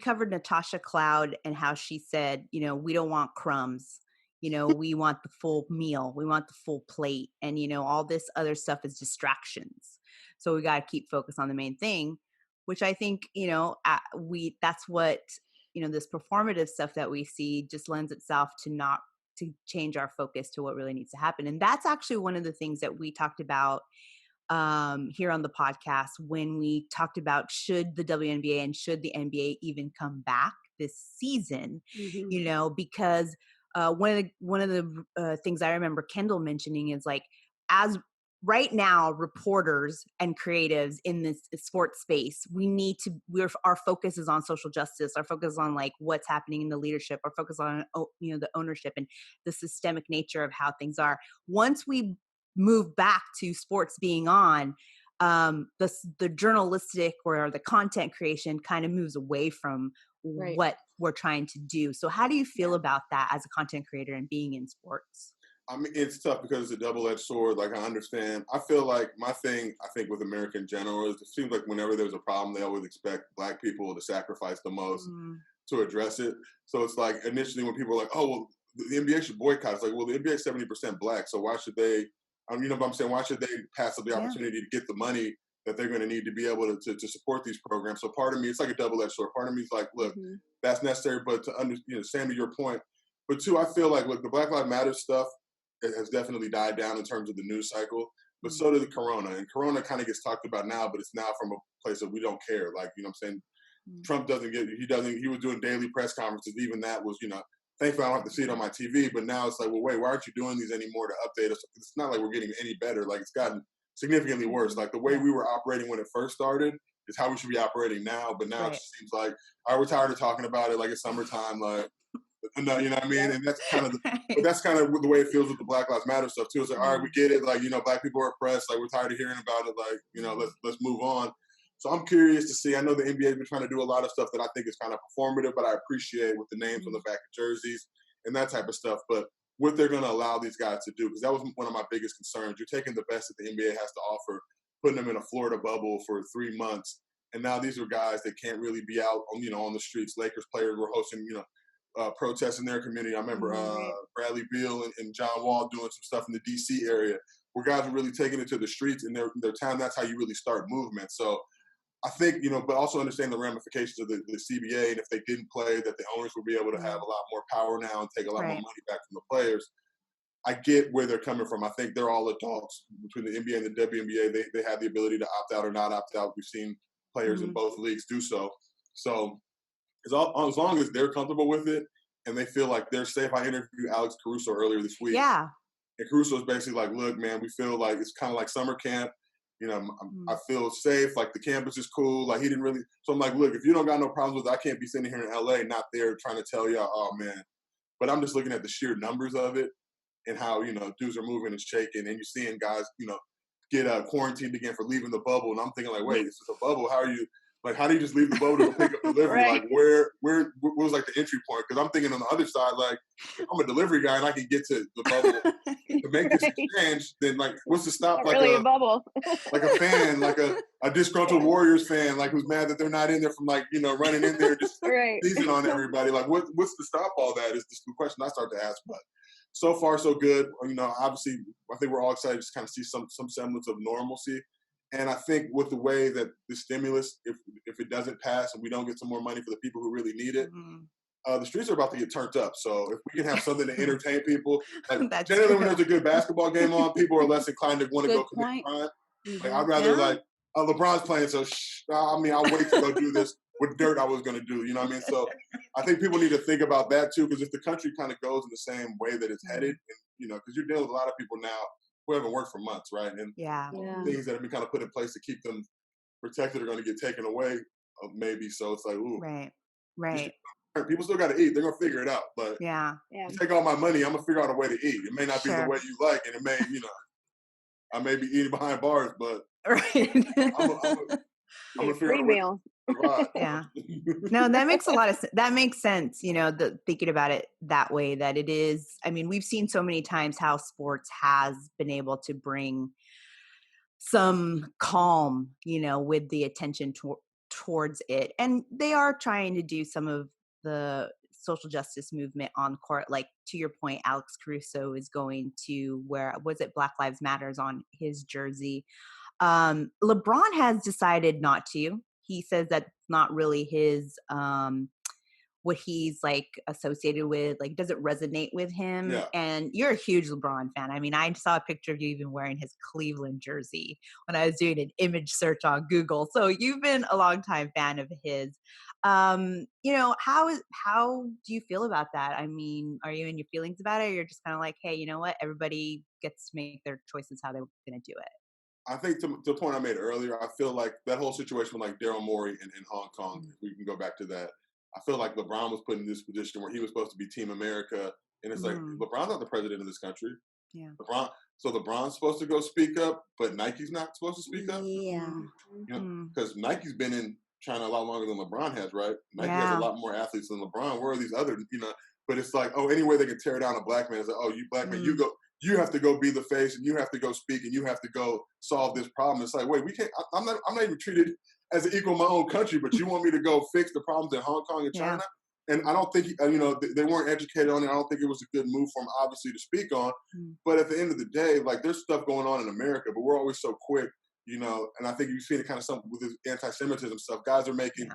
Speaker 1: covered Natasha Cloud and how she said, you know, we don't want crumbs. You know, we want the full meal. We want the full plate. And, you know, all this other stuff is distractions. So we got to keep focused on the main thing, which I think, you know, that's what, you know, this performative stuff that we see just lends itself to change our focus to what really needs to happen. And that's actually one of the things that we talked about here on the podcast when we talked about should the WNBA and should the NBA even come back this season, you know, because one of the things I remember Kyndall mentioning is like, as right now, reporters and creatives in this sports space, our focus is on social justice. Our focus is on like what's happening in the leadership. Our focus on, you know, the ownership and the systemic nature of how things are. Once we move back to sports being on, the journalistic or the content creation kind of moves away from what we're trying to do. So how do you feel about that as a content creator and being in sports?
Speaker 4: I mean, it's tough because it's a double-edged sword. Like, I understand. I feel like my thing, I think with America in general, is it seems like whenever there's a problem, they always expect black people to sacrifice the most to address it. So it's like initially when people are like, oh, well, the NBA should boycott. It's like, well, the NBA is 70% black, so why should they, you know what I'm saying, why should they pass up the opportunity to get the money that they're going to need to be able to support these programs. So part of me, it's like a double-edged sword. Part of me is like, look, that's necessary, but Sam, to your point. But two, I feel like, look, the Black Lives Matter stuff has definitely died down in terms of the news cycle, but so did the Corona. And Corona kind of gets talked about now, but it's now from a place of we don't care. Like, you know what I'm saying? Trump he was doing daily press conferences. Even that was, thankfully I don't have to see it on my TV, but now it's like, well, wait, why aren't you doing these anymore to update us? It's not like we're getting any better. Like, it's gotten significantly worse. Like, the way we were operating when it first started is how we should be operating now. But now it just seems like, all right, we're tired of talking about it. Like, it's summertime. Like, no, you know what I mean? And that's kind of but that's kind of the way it feels with the Black Lives Matter stuff too. It's like, all right, we get it. Like, Black people are oppressed. Like, we're tired of hearing about it. Like, let's move on. So I'm curious to see. I know the NBA has been trying to do a lot of stuff that I think is kind of performative, but I appreciate with the names on the back of jerseys and that type of stuff. But what they're going to allow these guys to do, because that was one of my biggest concerns. You're taking the best that the NBA has to offer, putting them in a Florida bubble for 3 months, and now these are guys that can't really be out on the streets. Lakers players were hosting protests in their community. I remember Bradley Beal and John Wall doing some stuff in the D.C. area where guys were really taking it to the streets in their town. That's how you really start movement. So I think, but also understand the ramifications of the CBA, and if they didn't play, that the owners will be able to have a lot more power now and take a lot more money back from the players. I get where they're coming from. I think they're all adults. Between the NBA and the WNBA, they have the ability to opt out or not opt out. We've seen players in both leagues do so. So as long as they're comfortable with it and they feel like they're safe. I interviewed Alex Caruso earlier this week.
Speaker 1: Yeah.
Speaker 4: And Caruso is basically like, look, man, we feel like it's kind of like summer camp. I feel safe. Like, the campus is cool. Like, he didn't really. So I'm like, look, if you don't got no problems with it, I can't be sitting here in LA, not there trying to tell y'all, oh, man. But I'm just looking at the sheer numbers of it and how, dudes are moving and shaking. And you're seeing guys, get quarantined again for leaving the bubble. And I'm thinking, like, wait, this is a bubble. How do you just leave the bubble to go pick up delivery? Like, where was like the entry point? Because I'm thinking on the other side, like, if I'm a delivery guy and I can get to the bubble to make this exchange, then like, what's the stop?
Speaker 3: Not
Speaker 4: like
Speaker 3: really a bubble.
Speaker 4: like a fan, like a disgruntled Warriors fan, like, who's mad that they're not in there from running in there just seizing on everybody. Like, what's to stop all that is the question I start to ask. But so far so good. Obviously, I think we're all excited to kind of see some semblance of normalcy. And I think with the way that the stimulus, if it doesn't pass and we don't get some more money for the people who really need it, the streets are about to get turned up. So if we can have something to entertain people, like, generally when there's a good basketball game on, people are less inclined to want to go commit crime. Like, I'd rather LeBron's playing, so I'll wait to go do this with dirt I was going to do. You know what I mean? So I think people need to think about that too, because if the country kind of goes in the same way that it's headed, and, because you're dealing with a lot of people now who haven't worked for months, right? And things that have been kind of put in place to keep them protected are going to get taken away, maybe. So it's like, ooh.
Speaker 1: Right.
Speaker 4: People still got to eat. They're going to figure it out. But you take all my money, I'm going to figure out a way to eat. It may not be the way you like, and it may, I may be eating behind bars, but I'm going to figure out a way to survive.
Speaker 1: Yeah. No, that makes that makes sense, thinking about it that way, that it is, we've seen so many times how sports has been able to bring some calm, with the attention towards it. And they are trying to do some of the social justice movement on court. Like, to your point, Alex Caruso is going to wear, was it Black Lives Matters on his jersey. LeBron has decided not to. He says that's not really his, what he's like associated with, like, doesn't resonate with him.
Speaker 4: Yeah.
Speaker 1: And you're a huge LeBron fan. I saw a picture of you even wearing his Cleveland jersey when I was doing an image search on Google. So you've been a longtime fan of his. How do you feel about that? Are you in your feelings about it? Or you're just kind of like, hey, you know what? Everybody gets to make their choices how they're going to do it.
Speaker 4: I think to the point I made earlier, I feel like that whole situation with like Daryl Morey in Hong Kong, if we can go back to that, I feel like LeBron was put in this position where he was supposed to be Team America. And it's like, LeBron's not the president of this country.
Speaker 1: Yeah.
Speaker 4: LeBron's supposed to go speak up, but Nike's not supposed to speak up?
Speaker 2: Yeah.
Speaker 4: Because Nike's been in China a lot longer than LeBron has, right? Nike has a lot more athletes than LeBron. Where are these other, but it's like, oh, any way they can tear down a black man, it's like, oh, you black man, you have to go be the face, and you have to go speak, and you have to go solve this problem. It's like, wait, we can't. I'm not even treated as an equal in my own country, but you want me to go fix the problems in Hong Kong and China? And I don't think they weren't educated on it. I don't think it was a good move for them, obviously, to speak on. But at the end of the day, like, there's stuff going on in America, but we're always so quick and I think you've seen it kind of some with this anti-Semitism stuff. Guys are making,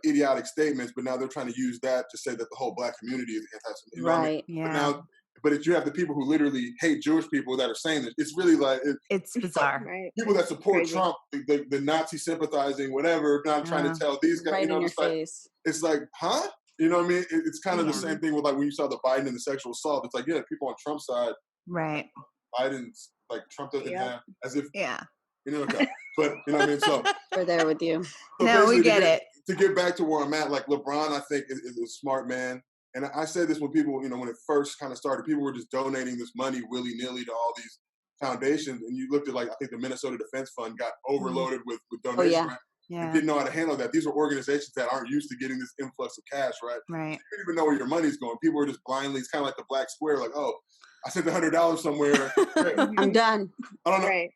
Speaker 4: idiotic statements, but now they're trying to use that to say that the whole black community is anti-Semitic. You know what I mean?
Speaker 2: Right.
Speaker 1: Yeah.
Speaker 4: But if you have the people who literally hate Jewish people that are saying this, it's really like
Speaker 1: it's bizarre.
Speaker 3: Right.
Speaker 4: People that support
Speaker 3: Crazy.
Speaker 4: Trump, the Nazi sympathizing, whatever. Not trying to tell these guys,
Speaker 2: Right in your face.
Speaker 4: It's like, huh? You know what I mean? It's kind of the
Speaker 3: Yeah.
Speaker 4: same thing with like when you saw the Biden and the sexual assault. It's like, yeah, people on Trump's side,
Speaker 1: Right.
Speaker 4: Biden's like Trump doesn't have, as if
Speaker 1: Yeah.
Speaker 4: okay. But you know what I mean? So
Speaker 2: We're there with you.
Speaker 1: No, we get it.
Speaker 4: To get back to where I'm at, like LeBron, I think is a smart man. And I said this when people, when it first kind of started, people were just donating this money willy-nilly to all these foundations. And you looked at, like, I think the Minnesota Defense Fund got overloaded with donations. And didn't know how to handle that. These are organizations that aren't used to getting this influx of cash, right?
Speaker 1: Right.
Speaker 4: So you don't even know where your money's going. People are just blindly, it's kind of like the black square, like, oh, I sent $100 somewhere.
Speaker 2: I'm done.
Speaker 4: I don't know.
Speaker 3: Right.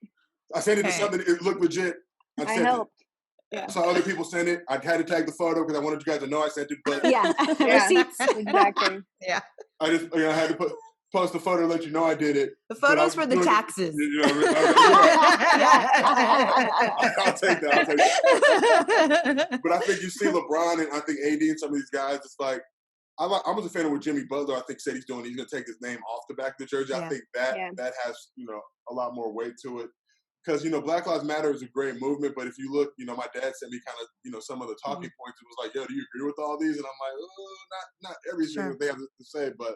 Speaker 4: I sent it to something, it looked legit.
Speaker 3: I helped. Yeah.
Speaker 4: So other people sent it. I had to tag the photo because I wanted you guys to know I sent it. But
Speaker 2: Receipts.
Speaker 3: Exactly.
Speaker 1: Yeah.
Speaker 4: I just I had to post the photo to let you know I did it.
Speaker 1: The photos for the taxes.
Speaker 4: I'll take that. But I think you see LeBron and I think AD and some of these guys. It's like I was a fan of what Jimmy Butler I think said he's doing. He's going to take his name off the back of the jersey. I think that has a lot more weight to it. Because, Black Lives Matter is a great movement, but if you look, my dad sent me kind of, some of the talking points. It was like, yo, do you agree with all these? And I'm like, not everything that they have to say, but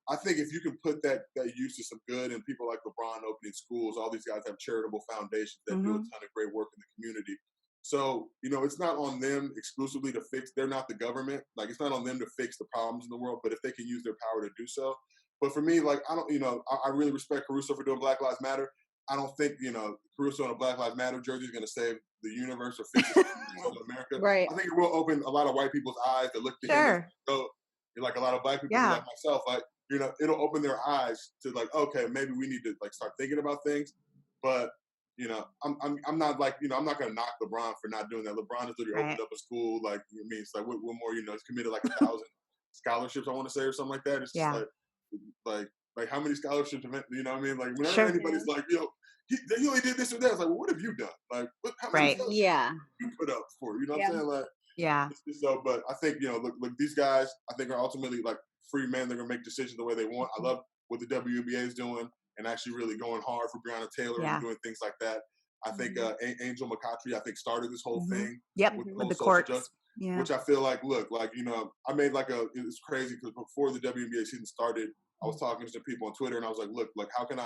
Speaker 4: I think if you can put that use to some good, and people like LeBron opening schools, all these guys have charitable foundations that do a ton of great work in the community. So, it's not on them exclusively to fix, they're not the government. Like, it's not on them to fix the problems in the world, but if they can use their power to do so. But for me, like, I don't, I really respect Caruso for doing Black Lives Matter. I don't think, Caruso in a Black Lives Matter jersey is going to save the universe or fix America.
Speaker 2: Right.
Speaker 4: I think it will open a lot of white people's eyes to look to him and go, like a lot of black people like myself, like, it'll open their eyes to like, okay, maybe we need to like start thinking about things. But, I'm not like, I'm not going to knock LeBron for not doing that. LeBron has literally opened up a school. Like, it's like, what more, he's committed like 1,000 scholarships, I want to say, or something like that. It's just like how many scholarships, you know what I mean? Like, whenever anybody's like, yo, he only did this or that, it's like, well, what have you done? Like, how many scholarships you put up for? You know what I'm saying? Like, so, but I think, look, these guys, I think are ultimately like free men. They're going to make decisions the way they want. I love what the WNBA is doing and actually really going hard for Breonna Taylor and doing things like that. I think Angel McCoughtry, I think, started this whole thing.
Speaker 1: With the courts.
Speaker 4: Which I feel like, look, like, I made like it's crazy because before the WNBA season started, I was talking to some people on Twitter and I was like, look, how can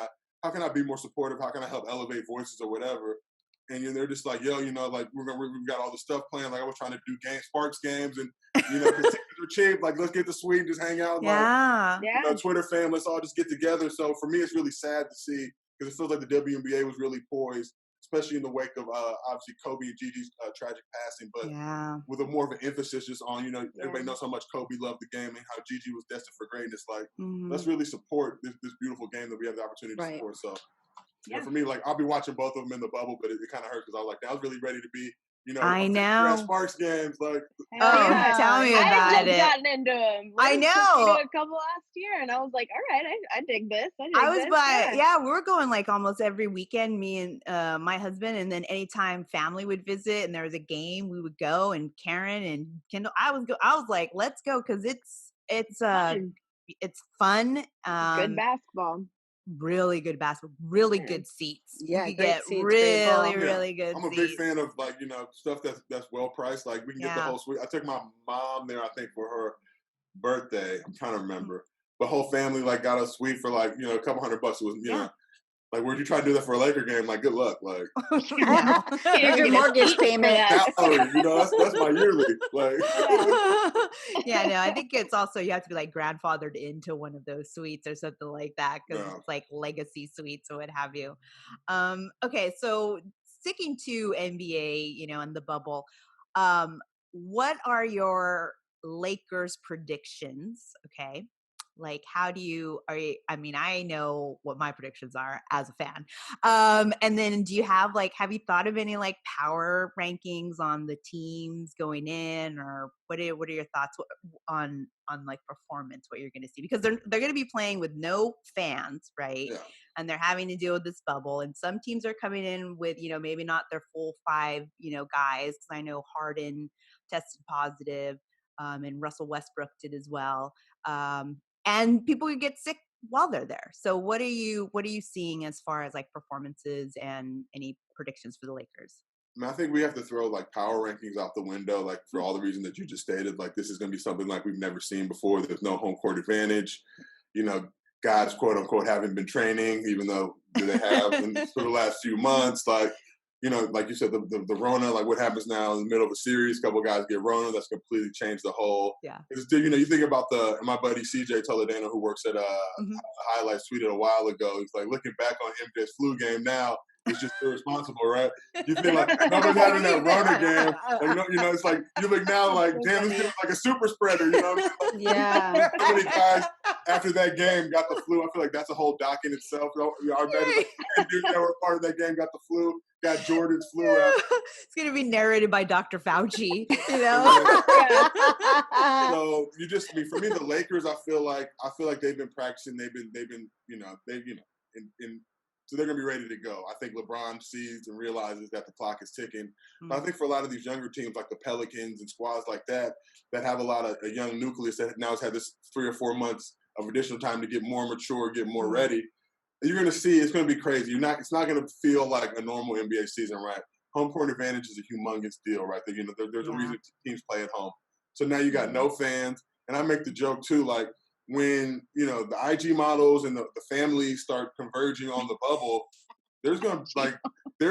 Speaker 4: I be more supportive? How can I help elevate voices or whatever? And they're just like, yo, like we got all the stuff playing. Like I was trying to do Sparks games and, because tickets are cheap. Like, let's get the suite, just hang out. Like, Twitter fam, let's all just get together. So for me, it's really sad to see because it feels like the WNBA was really poised, especially in the wake of obviously Kobe and Gigi's tragic passing, but with a more of an emphasis just on, everybody knows how much Kobe loved the game and how Gigi was destined for greatness. Like, let's really support this beautiful game that we have the opportunity to support. So, for me, like, I'll be watching both of them in the bubble, but it kind of hurt because I was like, I was really ready to be,
Speaker 1: I know.
Speaker 4: Sparks games, like.
Speaker 1: Tell me about it.
Speaker 3: I just gotten into them.
Speaker 1: I know.
Speaker 3: A couple last year, and I was like, all right, I dig this.
Speaker 1: We were going like almost every weekend, me and my husband, and then anytime family would visit and there was a game, we would go. And Karen and Kyndall, I was like, let's go because it's fun.
Speaker 3: Good basketball.
Speaker 1: Really good basketball, really good seats.
Speaker 2: Yeah,
Speaker 1: you
Speaker 2: great
Speaker 1: get
Speaker 2: seats,
Speaker 1: really good
Speaker 4: I'm a big fan of like, stuff that's well priced. Like we can get the whole suite. I took my mom there, I think, for her birthday. I'm trying to remember. The whole family like got a suite for like, a couple $100. It was, like, where'd you try to do that for a Laker game? Like, good luck. Like,
Speaker 2: here's your mortgage payment.
Speaker 4: That's my yearly. Like,
Speaker 1: no, I think it's also you have to be like grandfathered into one of those suites or something like that because it's like legacy suites or what have you. Okay, so sticking to NBA, and the bubble, what are your Lakers predictions? Okay. Like, how do you, I know what my predictions are as a fan. And then do you have you thought of any like power rankings on the teams going in, or what are your thoughts on like performance, what you're going to see? Because they're going to be playing with no fans, right? and they're having to deal with this bubble. And some teams are coming in with, maybe not their full 5, guys. Because I know Harden tested positive, and Russell Westbrook did as well. And people could get sick while they're there. So what are you seeing as far as like performances and any predictions for the Lakers?
Speaker 4: I think we have to throw like power rankings out the window, like for all the reasons that you just stated. Like this is going to be something like we've never seen before. There's no home court advantage. Guys, quote unquote, haven't been training, even though they have for the last few months. Like, like you said, the Rona, like what happens now in the middle of a series, a couple of guys get Rona, that's completely changed the whole.
Speaker 1: Yeah.
Speaker 4: You think about my buddy CJ Toledano, who works at Highlights, tweeted a while ago. He's like, looking back on MJ's flu game now, it's just irresponsible, right? You think like nobody's having that Rona game. Like, it's like you look now like, damn, this is like a super spreader,
Speaker 2: Yeah.
Speaker 4: So many guys after that game got the flu. I feel like that's a whole doc in itself. I bet dudes that were part of that game got the flu, got Jordan's flu out.
Speaker 1: It's gonna be narrated by Dr. Fauci,
Speaker 4: So for me, the Lakers, I feel like they've been practicing. So they're going to be ready to go. I think LeBron sees and realizes that the clock is ticking. But I think for a lot of these younger teams like the Pelicans and squads like that have a lot of a young nucleus that now has had this 3 or 4 months of additional time to get more mature, get more ready, you're going to see it's going to be crazy. It's not going to feel like a normal NBA season, right? Home court advantage is a humongous deal, right? There's a reason teams play at home. So now you got no fans. And I make the joke too, like, when the IG models and the families start converging on the bubble, there's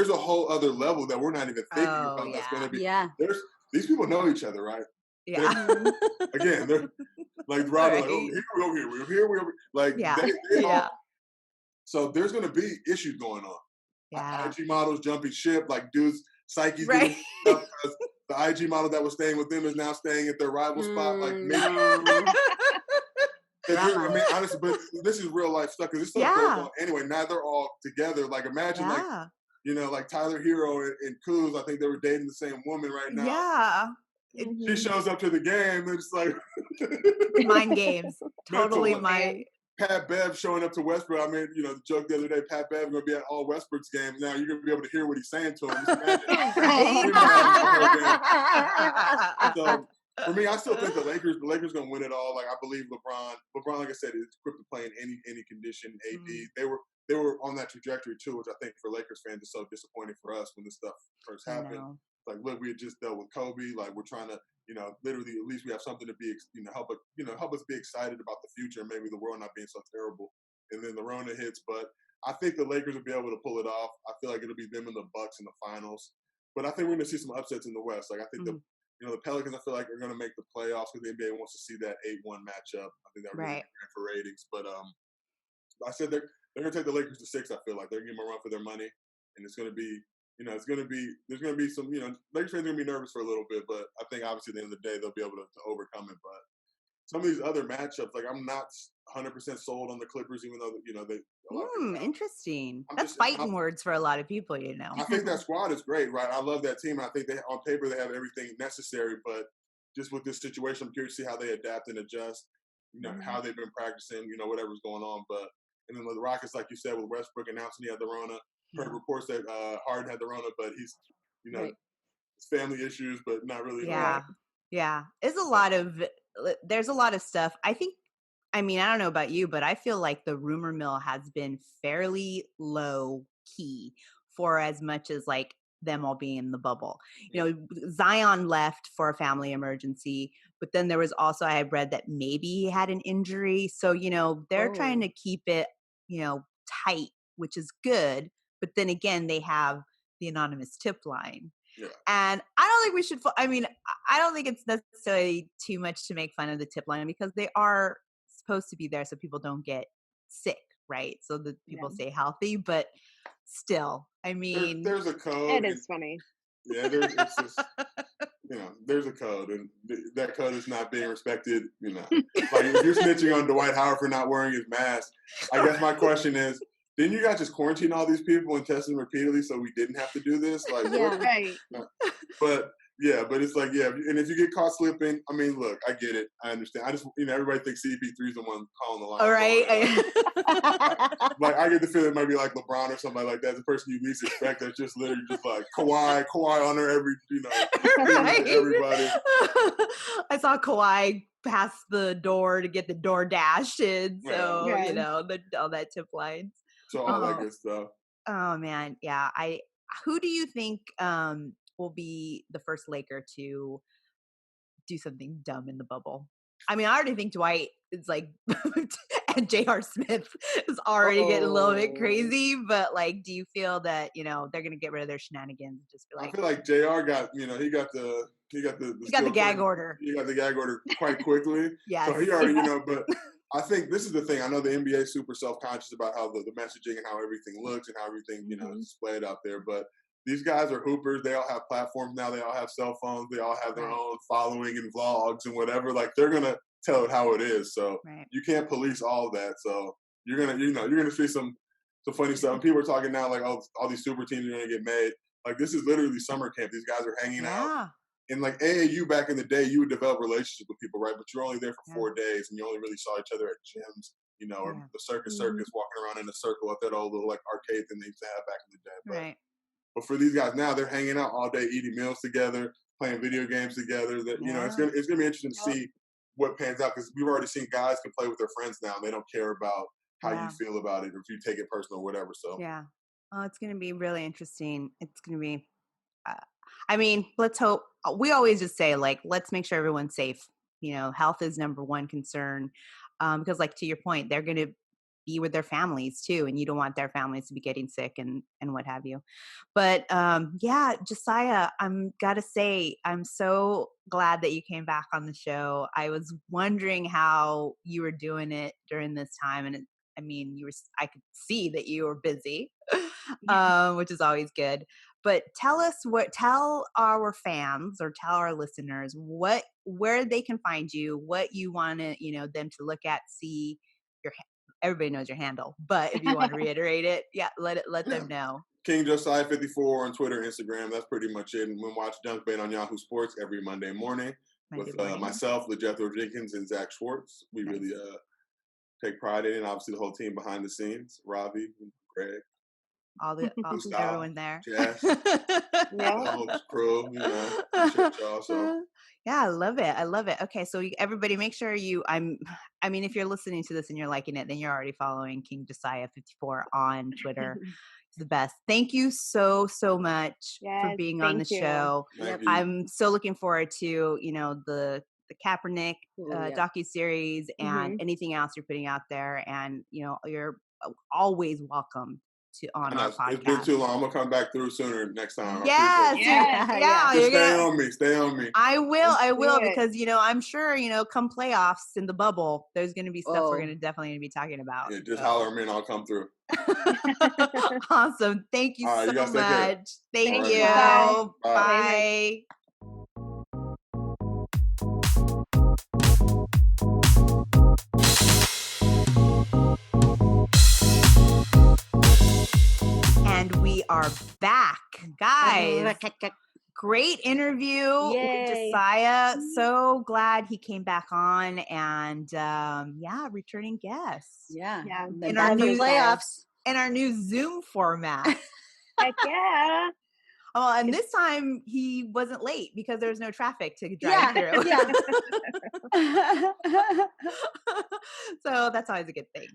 Speaker 4: a whole other level that we're not even thinking about. That's going to be these people know each other, right?
Speaker 1: Yeah.
Speaker 4: They're like Rob, like, oh, we're here, like they all. So there's going to be issues going on.
Speaker 1: Yeah.
Speaker 4: IG models jumping ship, like dudes psyche's getting up because the IG model that was staying with them is now staying at their rival spot. Like maybe. I mean, honestly, but this is real life stuff because this stuff goes on anyway. Now they're all together. Like, imagine, like Tyler Hero and Kuz. I think they were dating the same woman right now.
Speaker 1: Yeah.
Speaker 4: She shows up to the game and it's like
Speaker 1: mind games. Totally mind.
Speaker 4: Pat Bev showing up to Westbrook. I mean, the joke the other day, Pat Bev going to be at all Westbrook's games. Now you're going to be able to hear what he's saying to him. So, for me, I still think the Lakers going to win it all. Like, I believe LeBron, like I said, is equipped to play in any condition. AD, they were on that trajectory too, which I think for Lakers fans is so disappointing for us when this stuff first happened. Like, look, we had just dealt with Kobe. Like, we're trying to, literally, at least we have something to be, help us be excited about the future and maybe the world not being so terrible. And then the Rona hits, but I think the Lakers will be able to pull it off. I feel like it'll be them and the Bucks in the finals. But I think we're going to see some upsets in the West. Like, I think the Pelicans, I feel like, are going to make the playoffs because the NBA wants to see that 8-1 matchup. I think that really good for ratings. But I said they're going to take the Lakers to 6. I feel like they're going to give them a run for their money, and it's going to be, there's going to be some, Lakers fans are going to be nervous for a little bit, but I think obviously at the end of the day they'll be able to overcome it. But some of these other matchups, like, I'm not 100% sold on the Clippers, even though they.
Speaker 1: Interesting. That's fighting words for a lot of people,
Speaker 4: I think that squad is great, right? I love that team. I think on paper they have everything necessary, but just with this situation, I'm curious to see how they adapt and adjust. How they've been practicing, whatever's going on. But and then with the Rockets, like you said, with Westbrook announcing he had the Rona, heard reports that Harden had the Rona, but he's family issues, but not really.
Speaker 1: Yeah. There's a lot of stuff. I don't know about you, but I feel like the rumor mill has been fairly low key for as much as like them all being in the bubble. Zion left for a family emergency, but then there was also, I had read that maybe he had an injury. So, they're trying to keep it, tight, which is good. But then again, they have the anonymous tip line. Yeah. And I don't think we should, I don't think it's necessarily too much to make fun of the tip line because they are supposed to be there so people don't get sick, right? So that people stay healthy, but still,
Speaker 4: there's a code.
Speaker 3: It is funny.
Speaker 4: Yeah, there's a code, and that code is not being respected. Like if you're snitching on Dwight Howard for not wearing his mask, I guess my question is, didn't you guys just quarantine all these people and test them repeatedly so we didn't have to do this? Like,
Speaker 3: right.
Speaker 4: But Yeah, but it's like, yeah, and if you get caught slipping, I mean, look, I get it. I understand. I just, everybody thinks CP3 is the one calling the line.
Speaker 1: All right.
Speaker 4: Like, I get the feeling it might be like LeBron or somebody like that. The person you least expect that's just literally just like Kawhi on every,
Speaker 1: Right?
Speaker 4: everybody.
Speaker 1: I saw Kawhi pass the door to get the door dashed in. So, all that tip lines.
Speaker 4: So all that good stuff.
Speaker 1: Oh man. Yeah. Who do you think will be the first Laker to do something dumb in the bubble? I mean, I already think Dwight is like, and J.R. Smith is already getting a little bit crazy. But like, do you feel that they're gonna get rid of their shenanigans? And just be like,
Speaker 4: I feel like Jr. got he got the
Speaker 1: gag order.
Speaker 4: He got the gag order quite quickly.
Speaker 1: Yes.
Speaker 4: So he already but I think this is the thing. I know the NBA is super self-conscious about how the messaging and how everything looks and how everything is displayed out there, but these guys are hoopers. They all have platforms now. They all have cell phones. They all have their own following and vlogs and whatever. Like, they're gonna tell it how it is. So you can't police all of that. So you're gonna see some funny stuff. And people are talking now like, oh, all these super teams are gonna get made. Like, this is literally summer camp. These guys are hanging out. And like AAU back in the day, you would develop relationships with people, right? But you're only there for 4 days, and you only really saw each other at gyms, or the circus walking around in a circle at that old little like arcade thing they used to have back in the day. But, but for these guys now, they're hanging out all day, eating meals together, playing video games together. That it's gonna be interesting to see what pans out, because we've already seen guys can play with their friends now, and they don't care about how you feel about it or if you take it personal or whatever. So
Speaker 1: it's gonna be really interesting. It's gonna be. I mean, let's hope. We always just say, like, let's make sure everyone's safe. Health is number one concern, because, like, to your point, they're going to be with their families too, and you don't want their families to be getting sick and what have you. But Josiah, gotta say, I'm so glad that you came back on the show. I was wondering how you were doing it during this time, and I could see that you were busy, which is always good. But tell our fans or tell our listeners where they can find you, what you want to, them to look at, see everybody knows your handle, but if you want to reiterate it, let them know.
Speaker 4: King Josiah 54 on Twitter, Instagram. That's pretty much it. And we watch Dunk Bait on Yahoo Sports every Monday morning with myself, LeJethro Jenkins, and Zach Schwartz. We really take pride in it. And obviously, the whole team behind the scenes, Ravi, Greg.
Speaker 1: All everyone there.
Speaker 4: Jess, the whole crew, appreciate y'all. So.
Speaker 1: Yeah, I love it. Okay, so everybody, make sure if you're listening to this and you're liking it, then you're already following King Josiah 54 on Twitter. It's the best. Thank you so much for being on the show. I'm so looking forward to the Kaepernick docuseries and anything else you're putting out there, and you're always welcome on our podcast.
Speaker 4: It's been too long. I'm gonna come back through sooner next time.
Speaker 1: Yes,
Speaker 4: Just stay on me.
Speaker 1: I will, because I'm sure come playoffs in the bubble, there's gonna be stuff we're definitely gonna be talking about.
Speaker 4: Yeah, just holler at me and I'll come through.
Speaker 1: Awesome. Thank you so much. Thank you. Bye. And we are back, guys. Great interview with Josiah. So glad he came back on, and returning guest.
Speaker 2: In our new playoffs,
Speaker 1: in our new Zoom format.
Speaker 3: Heck yeah.
Speaker 1: Oh, and this time he wasn't late because there was no traffic to drive through. So that's always a good thing.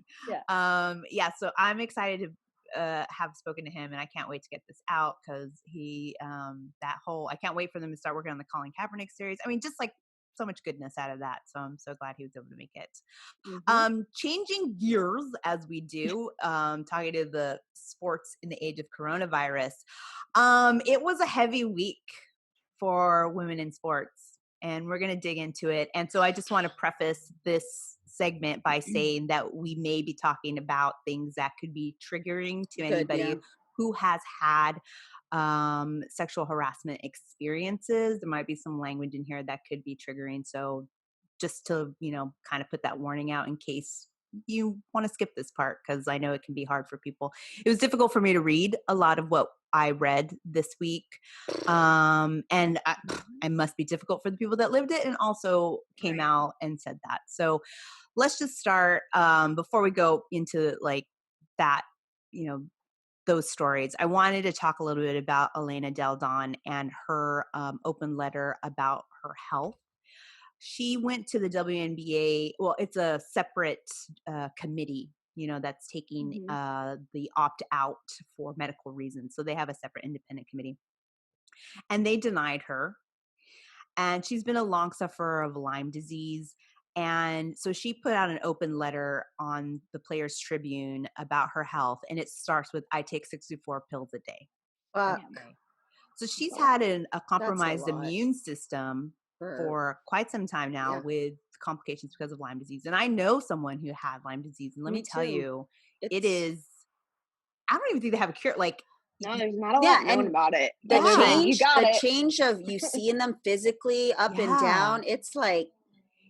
Speaker 1: So I'm excited to have spoken to him, and I can't wait to get this out, because I can't wait for them to start working on the Colin Kaepernick series. I mean, just like so much goodness out of that. So I'm so glad he was able to make it. Changing gears as we do, talking to the sports in the age of coronavirus. It was a heavy week for women in sports, and we're going to dig into it. And so I just want to preface this segment by saying that we may be talking about things that could be triggering to anybody who has had sexual harassment experiences. There might be some language in here that could be triggering. So just to, kind of put that warning out in case you want to skip this part because I know it can be hard for people. It was difficult for me to read a lot of what I read this week. And I must be difficult for the people that lived it and also came out and said that. So let's just start before we go into like that, those stories. I wanted to talk a little bit about Elena Delle Donne and her open letter about her health. She went to the WNBA. Well, it's a separate committee, that's taking the opt out for medical reasons. So they have a separate independent committee. And they denied her. And she's been a long sufferer of Lyme disease. And so she put out an open letter on the Players Tribune about her health. And it starts with, I take 64 pills a day.
Speaker 2: Fuck.
Speaker 1: Okay. So she's had a compromised immune system for quite some time now with complications because of Lyme disease. And I know someone who had Lyme disease. And let me tell you, it is, I don't even think they have a cure. Like,
Speaker 3: no, there's not a lot known about it.
Speaker 2: The change of you seeing them physically up and down, it's like,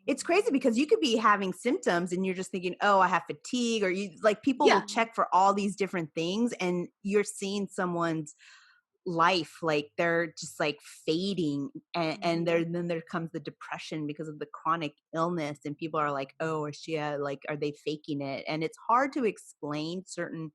Speaker 1: it's crazy because you could be having symptoms and you're just thinking, oh, I have fatigue, or you like people will check for all these different things and you're seeing someone's life, like they're just like fading and then there comes the depression because of the chronic illness and people are like, oh, is she like, are they faking it? And it's hard to explain certain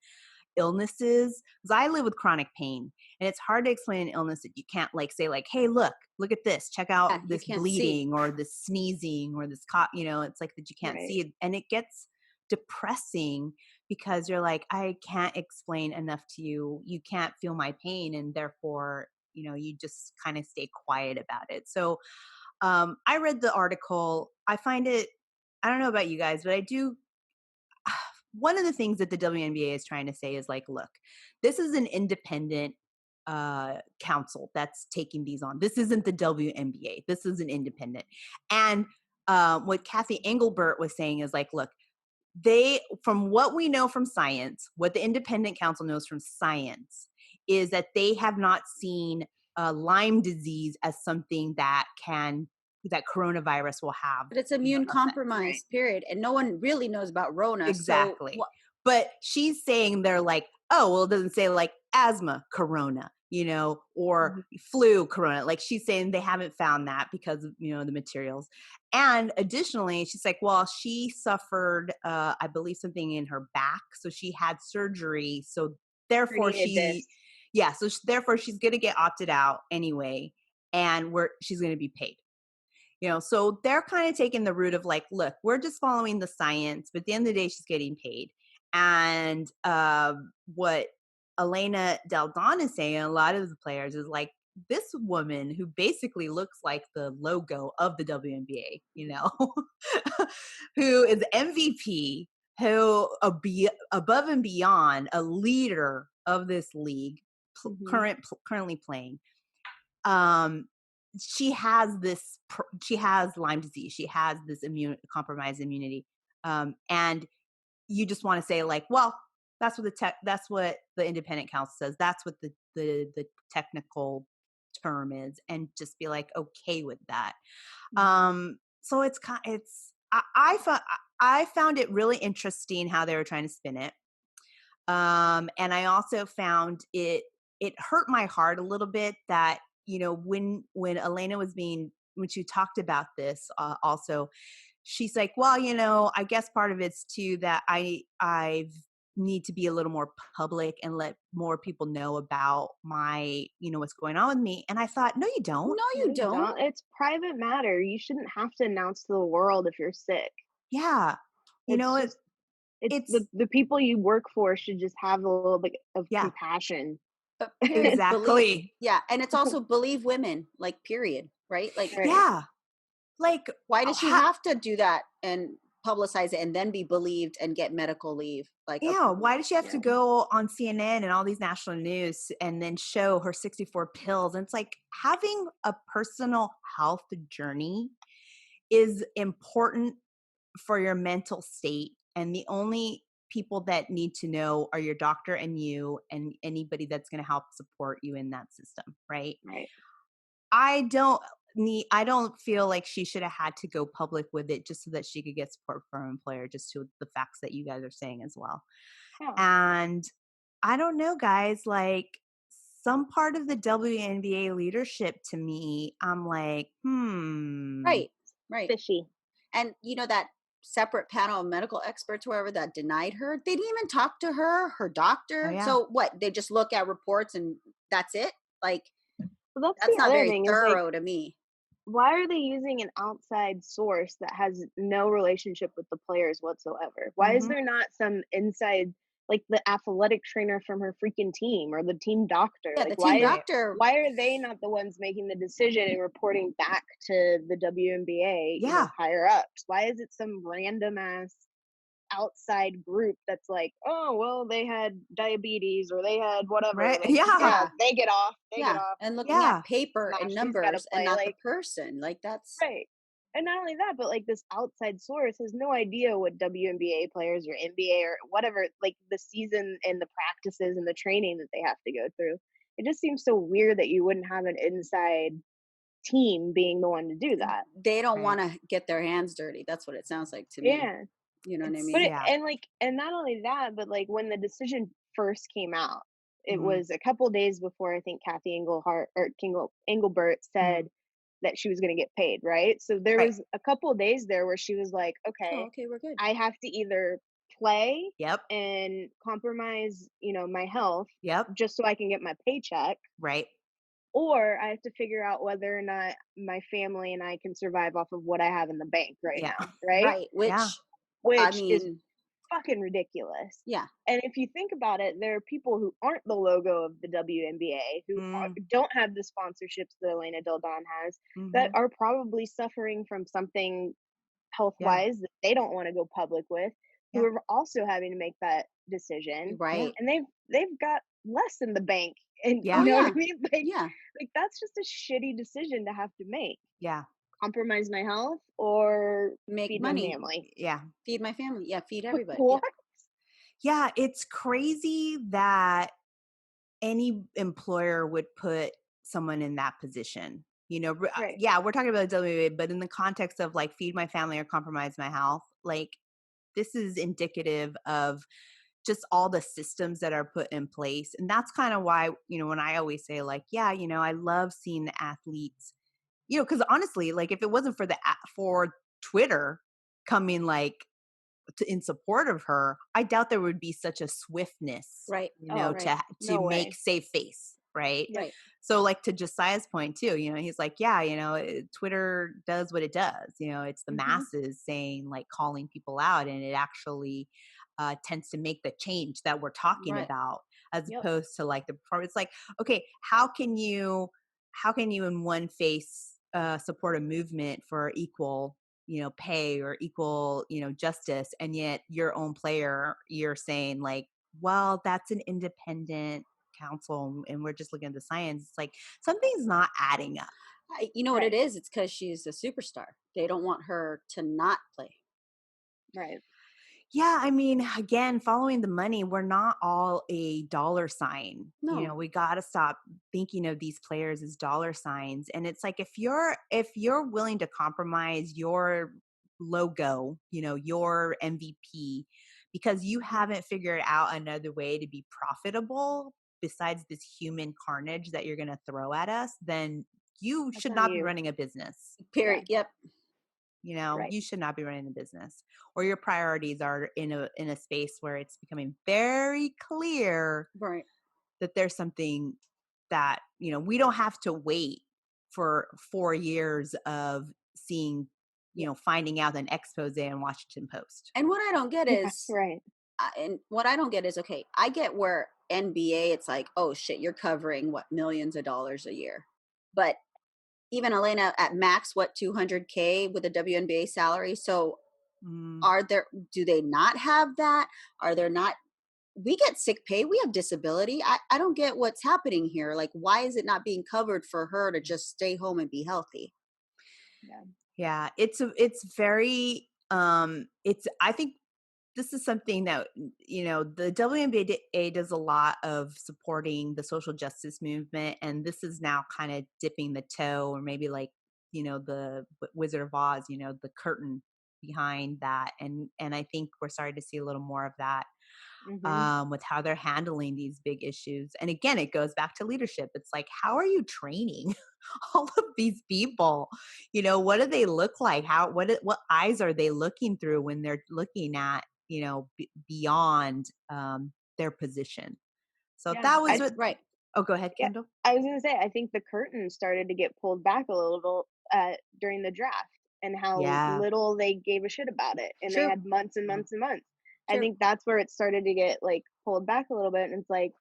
Speaker 1: illnesses because I live with chronic pain and it's hard to explain an illness that you can't like say like, hey, look at this, check out this bleeding or this sneezing or this cough, it's like that you can't see it. And it gets depressing because you're like, I can't explain enough to you. You can't feel my pain. And therefore, you just kind of stay quiet about it. So I read the article. I find it, I don't know about you guys, but I do. One of the things that the WNBA is trying to say is like, look, this is an independent council that's taking these on. This isn't the WNBA. This is an independent. And what Kathy Engelbert was saying is like, look, from what we know from science, what the independent council knows from science is that they have not seen Lyme disease as something that coronavirus will have.
Speaker 2: But it's immune compromised, period. And no one really knows about Rona.
Speaker 1: Exactly. So but she's saying they're like, oh, well, it doesn't say like asthma corona, or flu corona. Like she's saying they haven't found that because of, the materials. And additionally, she's like, well, she suffered, I believe something in her back. So she had surgery. So therefore therefore she's going to get opted out anyway. And she's going to be paid. So they're kind of taking the route of like, look, we're just following the science, but at the end of the day, she's getting paid. And what Elena Delle Donne is saying, a lot of the players is like, this woman who basically looks like the logo of the WNBA, who is MVP, who above and beyond a leader of this league, currently playing. She has Lyme disease. She has this compromised immunity. And you just want to say like, well, that's what the independent council says. That's what the technical term is, and just be like, okay with that. So I found it really interesting how they were trying to spin it. And I also found it hurt my heart a little bit that, when Elena when she talked about this, also, she's like, well, I guess part of it's too that I need to be a little more public and let more people know about my, what's going on with me. And I thought, no, you don't.
Speaker 2: No, you don't.
Speaker 3: It's private matter. You shouldn't have to announce to the world if you're sick.
Speaker 1: Yeah.
Speaker 3: It's the people you work for should just have a little bit of compassion.
Speaker 1: Exactly.
Speaker 2: And it's also believe women, like, period, right? Like,
Speaker 1: yeah. Like,
Speaker 2: why does she have to do that and publicize it and then be believed and get medical leave? Like,
Speaker 1: why does she have to go on CNN and all these national news and then show her 64 pills? And it's like, having a personal health journey is important for your mental state. And the only people that need to know are your doctor and you and anybody that's going to help support you in that system. Right.
Speaker 3: Right.
Speaker 1: I don't, I don't feel like she should have had to go public with it just so that she could get support from her employer, just to the facts that you guys are saying as well.
Speaker 3: Yeah.
Speaker 1: And I don't know, guys, like some part of the WNBA leadership to me, I'm like,
Speaker 2: Right. Right.
Speaker 3: Fishy.
Speaker 2: And that separate panel of medical experts, whoever that denied her, they didn't even talk to her
Speaker 1: Oh,
Speaker 2: doctor.
Speaker 1: yeah.
Speaker 2: So what? They just look at reports and that's it? Like,
Speaker 3: Well, that's
Speaker 2: that's
Speaker 3: the
Speaker 2: not
Speaker 3: other
Speaker 2: very
Speaker 3: thing is like,
Speaker 2: thorough to me.
Speaker 3: why are they using an outside source that has no relationship with the players whatsoever? Why is
Speaker 1: Mhm.
Speaker 3: there not some inside, like the athletic trainer from her freaking team or the team doctor?
Speaker 2: Yeah,
Speaker 3: Like,
Speaker 2: the team
Speaker 1: Right.
Speaker 2: doctor.
Speaker 3: why are they not the ones making the decision and reporting back to the WNBA,
Speaker 1: Yeah.
Speaker 3: higher ups? Why is it some random ass outside group that's like, oh, well, they had diabetes or they had whatever.
Speaker 1: Right.
Speaker 3: Like,
Speaker 1: Yeah.
Speaker 2: Yeah.
Speaker 3: they get off. They get
Speaker 2: Yeah.
Speaker 3: off.
Speaker 2: And looking
Speaker 1: Yeah.
Speaker 2: at paper
Speaker 3: Now
Speaker 2: and
Speaker 3: she's got to
Speaker 2: numbers and
Speaker 3: play.
Speaker 2: not the
Speaker 3: Like,
Speaker 2: person. Like, that's
Speaker 3: right. And not only that, but like this outside source has no idea what WNBA players or NBA or whatever, like the season and the practices and the training that they have to go through. It just seems so weird that you wouldn't have an inside team being the one to do that.
Speaker 2: they don't
Speaker 1: Right.
Speaker 2: want to get their hands dirty. That's what it sounds like to me.
Speaker 3: Yeah.
Speaker 2: You know what I
Speaker 1: It's
Speaker 3: But
Speaker 2: mean?
Speaker 1: yeah.
Speaker 3: and not only that, but like when the decision first came out, it
Speaker 1: Mhm.
Speaker 3: was a couple days before I think Kathy Engelhart or Engelbert said that she was going to get paid, right? So there
Speaker 1: Right.
Speaker 3: was a couple of days there where she was like,
Speaker 2: Oh,
Speaker 3: okay,
Speaker 2: okay, we're good.
Speaker 3: I have to either play
Speaker 1: Yep.
Speaker 3: and compromise, my health
Speaker 1: Yep.
Speaker 3: just so I can get my paycheck,
Speaker 1: Right.
Speaker 3: or I have to figure out whether or not my family and I can survive off of what I have in the bank right
Speaker 1: Yeah.
Speaker 3: now, right?
Speaker 2: Right.
Speaker 1: Yeah.
Speaker 2: I
Speaker 3: Which is
Speaker 2: mean,
Speaker 3: fucking ridiculous.
Speaker 2: yeah.
Speaker 3: And if you think about it, there are people who aren't the logo of the WNBA, who
Speaker 1: Mm.
Speaker 3: don't have the sponsorships that Elena Delle Donne has, that
Speaker 1: Mhm.
Speaker 3: are probably suffering from something health
Speaker 1: Yeah.
Speaker 3: wise that they don't want to go public with, who
Speaker 1: Yeah.
Speaker 3: are also having to make that decision.
Speaker 1: Yeah.
Speaker 2: Right.
Speaker 3: And they've got less in the bank. And
Speaker 1: Yeah.
Speaker 3: you know what
Speaker 2: yeah.
Speaker 3: I mean? Like,
Speaker 2: Yeah.
Speaker 3: that's just a shitty decision to have to make.
Speaker 1: Yeah.
Speaker 3: Compromise my health or
Speaker 2: Make
Speaker 3: feed my
Speaker 2: money.
Speaker 3: family.
Speaker 1: Yeah.
Speaker 2: Feed my family. Yeah. Feed everybody. Yeah.
Speaker 3: What?
Speaker 1: Yeah. It's crazy that any employer would put someone in that position.
Speaker 3: Right.
Speaker 1: Yeah, we're talking about WNBA, but in the context of like feed my family or compromise my health, like this is indicative of just all the systems that are put in place. And that's kind of why, when I always say like, yeah, I love seeing the athletes, because honestly, like if it wasn't for Twitter coming like in support of her, I doubt there would be such a swiftness,
Speaker 2: Right.
Speaker 3: Oh,
Speaker 1: to
Speaker 3: right.
Speaker 1: to
Speaker 3: No
Speaker 1: make
Speaker 3: way.
Speaker 1: save face, right?
Speaker 3: Yep.
Speaker 2: Right.
Speaker 1: So like to Josiah's point too, he's like, yeah, Twitter does what it does. It's the
Speaker 3: Mhm.
Speaker 1: masses saying like calling people out, and it actually tends to make the change that we're talking
Speaker 2: Right.
Speaker 1: about, as
Speaker 3: Yep.
Speaker 1: opposed to like the performance. It's like, okay, how can you in one face support a movement for equal pay or equal justice, and yet your own player, you're saying like, well, that's an independent council and we're just looking at the science. It's like something's not adding up.
Speaker 2: You know what
Speaker 3: Right.
Speaker 2: it is? It's because she's a superstar. They don't want her to not play.
Speaker 3: Right.
Speaker 1: Yeah, I mean, again, following the money, we're not all a dollar sign.
Speaker 2: No.
Speaker 1: We got to stop thinking of these players as dollar signs. And it's like if you're willing to compromise your logo, your MVP, because you haven't figured out another way to be profitable besides this human carnage that you're going to throw at us, then you
Speaker 3: That's
Speaker 1: should
Speaker 3: on
Speaker 1: not be
Speaker 3: you.
Speaker 1: running a business.
Speaker 2: Period. Yep.
Speaker 3: Right.
Speaker 1: You should not be running the business, or your priorities are in a space where it's becoming very clear
Speaker 2: Right.
Speaker 1: that there's something that, we don't have to wait for 4 years of seeing, finding out an expose in Washington Post.
Speaker 2: And what I don't get
Speaker 3: Yeah.
Speaker 2: is,
Speaker 3: Right.
Speaker 2: okay, I get where NBA, it's like, oh shit, you're covering what, millions of dollars a year. But even Elena at max, what, 200K with a WNBA salary. So
Speaker 1: Mm,
Speaker 2: do they not have that? Are there not, we get sick pay, we have disability. I don't get what's happening here. Like, why is it not being covered for her to just stay home and be healthy?
Speaker 3: Yeah.
Speaker 1: yeah, it's very, I think this is something that, the WNBA does a lot of supporting the social justice movement. And this is now kind of dipping the toe, or maybe like the Wizard of Oz, the curtain behind that. And I think we're starting to see a little more of that with how they're handling these big issues. And again, it goes back to leadership. It's like, how are you training all of these people? What do they look like? What eyes are they looking through when they're looking at, beyond their position? So that was what,
Speaker 2: right.
Speaker 1: oh, go ahead,
Speaker 3: Yeah,
Speaker 1: Kyndall.
Speaker 3: I was gonna say, I think the curtain started to get pulled back a little during the draft, and how
Speaker 1: Yeah.
Speaker 3: little they gave a shit about it, and they
Speaker 2: True.
Speaker 3: had months and months and months. I
Speaker 2: True.
Speaker 3: think that's where it started to get like pulled back a little bit, and it's like,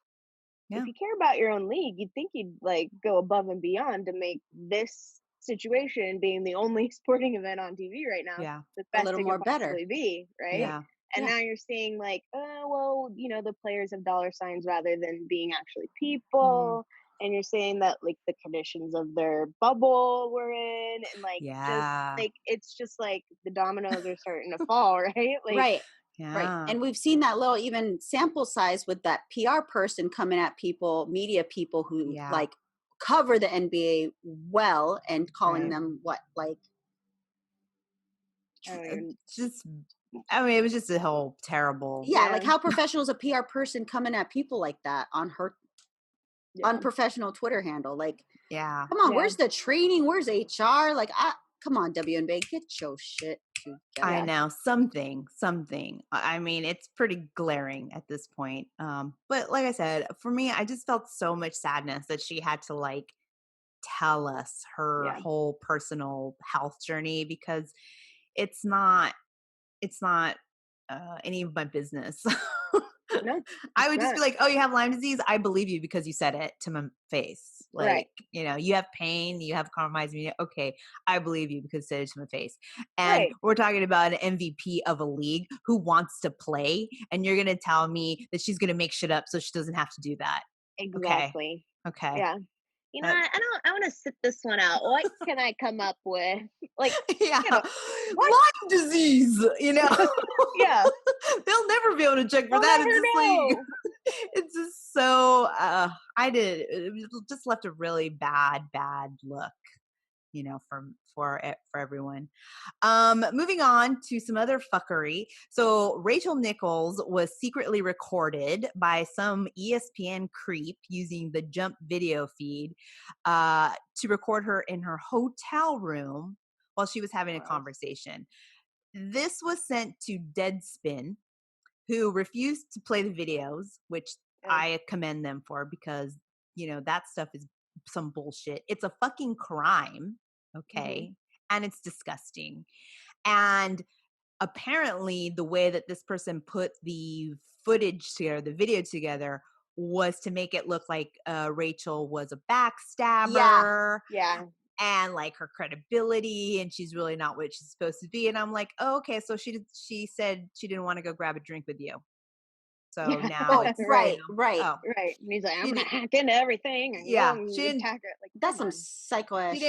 Speaker 1: Yeah.
Speaker 3: if you care about your own league, you'd think you'd like go above and beyond to make this situation, being the only sporting event on TV right now,
Speaker 1: Yeah.
Speaker 3: the
Speaker 2: A
Speaker 3: best
Speaker 2: little
Speaker 3: it
Speaker 2: more
Speaker 3: could
Speaker 2: better.
Speaker 3: possibly be, right?
Speaker 1: Yeah.
Speaker 3: And
Speaker 2: Yeah.
Speaker 3: now you're seeing like, oh, well, the players have dollar signs rather than being actually people. And you're saying that like the conditions of their bubble we're in, and like just
Speaker 1: Yeah.
Speaker 3: like it's just like the dominoes are starting to fall, right? Like,
Speaker 2: Right.
Speaker 1: Yeah.
Speaker 2: Right. And we've seen that little even sample size with that PR person coming at people, media people who
Speaker 1: Yeah.
Speaker 2: like cover the NBA well and calling
Speaker 1: Right.
Speaker 2: them what, like,
Speaker 3: I don't even.
Speaker 1: Just, I mean, it was just a whole terrible.
Speaker 2: yeah, like
Speaker 3: Yeah.
Speaker 2: how professional is a PR person coming at people like that on her
Speaker 3: Yeah.
Speaker 2: unprofessional Twitter handle? Like,
Speaker 1: Yeah.
Speaker 2: come on,
Speaker 3: Yeah.
Speaker 2: where's the training? Where's HR? Like, come on, WNBA, get your shit together.
Speaker 1: I know something. I mean, it's pretty glaring at this point. But like I said, for me, I just felt so much sadness that she had to like tell us her
Speaker 3: Yeah.
Speaker 1: whole personal health journey, because it's not any of my business.
Speaker 3: No,
Speaker 1: I
Speaker 3: it's
Speaker 1: would just
Speaker 3: not.
Speaker 1: be like, oh, you have Lyme disease? I believe you because you said it to my face. Like,
Speaker 3: Right.
Speaker 1: You have pain, you have compromised me. Okay, I believe you because you said it to my face. And
Speaker 3: Right.
Speaker 1: we're talking about an MVP of a league who wants to play, and you're going to tell me that she's going to make shit up so she doesn't have to do that.
Speaker 3: Exactly.
Speaker 1: Okay.
Speaker 3: Yeah. I want to sit this one out. What can I come up with? Like,
Speaker 1: Yeah.
Speaker 3: what?
Speaker 1: Lyme disease,
Speaker 3: Yeah.
Speaker 1: They'll never be able to check for
Speaker 3: We'll
Speaker 1: that.
Speaker 3: never
Speaker 1: It's just like,
Speaker 3: know.
Speaker 1: it's just so, it just left a really bad look, for everyone. Moving on to some other fuckery. So Rachel Nichols was secretly recorded by some ESPN creep using the Jump video feed to record her in her hotel room while she was having a conversation. This was sent to Deadspin, who refused to play the videos, which I commend them for, because, that stuff is some bullshit. It's a fucking crime. Okay. And it's disgusting. And apparently the way that this person put the footage together, the video together, was to make it look like Rachel was a backstabber.
Speaker 3: Yeah.
Speaker 1: And like her credibility, and she's really not what she's supposed to be. And I'm like, oh, okay, so she said she didn't want to go grab a drink with you. So now it's
Speaker 2: right.
Speaker 1: Oh,
Speaker 3: Right. And he's like, I'm
Speaker 1: She
Speaker 3: gonna
Speaker 1: did-
Speaker 3: hack into everything and
Speaker 1: Yeah,
Speaker 3: go and
Speaker 1: she didn't-
Speaker 3: attack her. Like,
Speaker 2: That's
Speaker 3: come
Speaker 2: some
Speaker 3: on.
Speaker 2: psycho ass
Speaker 1: she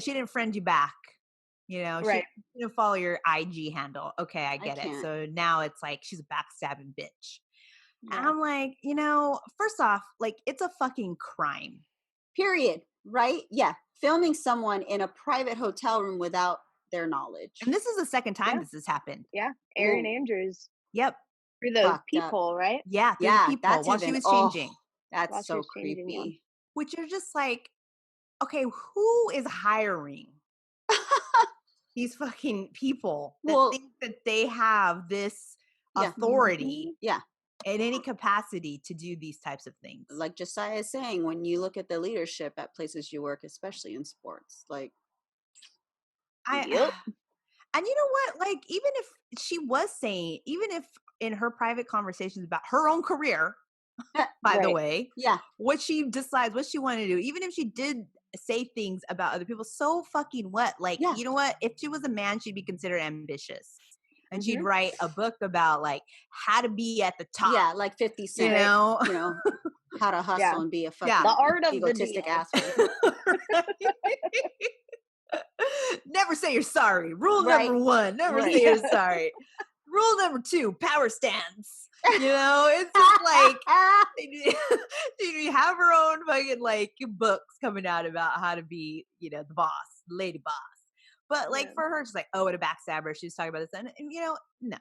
Speaker 2: shit.
Speaker 1: didn't friend you back.
Speaker 3: Right.
Speaker 1: She didn't follow your IG handle. Okay, I get it.
Speaker 2: can't.
Speaker 1: So now it's like she's a backstabbing bitch. And
Speaker 3: Yeah.
Speaker 1: I'm like, first off, like, it's a fucking crime.
Speaker 2: Period. Right? Yeah. Filming someone in a private hotel room without their knowledge.
Speaker 1: And this is the second time
Speaker 3: Yeah.
Speaker 1: this has happened.
Speaker 3: Yeah. Aaron
Speaker 2: Ooh.
Speaker 3: Andrews
Speaker 1: Yep.
Speaker 3: through the
Speaker 2: Fucked up.
Speaker 3: peephole, right?
Speaker 1: Yeah. Through
Speaker 2: Yeah,
Speaker 1: the people
Speaker 2: that's
Speaker 1: while she
Speaker 2: even-
Speaker 1: was
Speaker 2: oh.
Speaker 1: changing.
Speaker 2: That's
Speaker 3: While she
Speaker 2: so
Speaker 3: was changing, yeah.
Speaker 2: creepy.
Speaker 1: Which are just like, okay, who is hiring these fucking people that
Speaker 2: Well-
Speaker 1: think that they have this
Speaker 2: Yeah.
Speaker 1: authority
Speaker 2: Yeah.
Speaker 1: in any capacity to do these types of things?
Speaker 2: Like Josiah is saying, when you look at the leadership at places you work, especially in sports, like,
Speaker 3: Yep.
Speaker 1: And you know what? Like, even if she was saying, even if in her private conversations about her own career, by the
Speaker 3: Right.
Speaker 1: way,
Speaker 2: yeah,
Speaker 1: what she decides, what she wanted to do, even if she did say things about other people, so fucking what? Like,
Speaker 2: Yeah.
Speaker 1: you know what? If she was a man, she'd be considered ambitious. And she'd
Speaker 3: Mhm.
Speaker 1: write a book about like how to be at the top.
Speaker 2: yeah, like 50
Speaker 1: You
Speaker 2: Cent,
Speaker 1: know?
Speaker 2: how to hustle
Speaker 3: Yeah.
Speaker 2: and be a
Speaker 1: Yeah.
Speaker 2: fucking
Speaker 3: The art of the
Speaker 2: egotistic
Speaker 3: deal.
Speaker 2: asshole.
Speaker 1: Never say you're sorry. Rule
Speaker 2: Right.
Speaker 1: number 1, never
Speaker 2: Right.
Speaker 1: say you're sorry. Rule number 2, power stance. It's just like, she have her own fucking like books coming out about how to be, the boss, lady boss. But like
Speaker 3: Yeah.
Speaker 1: for her, she's like, oh, what a backstabber. She was talking about this. And you know, no.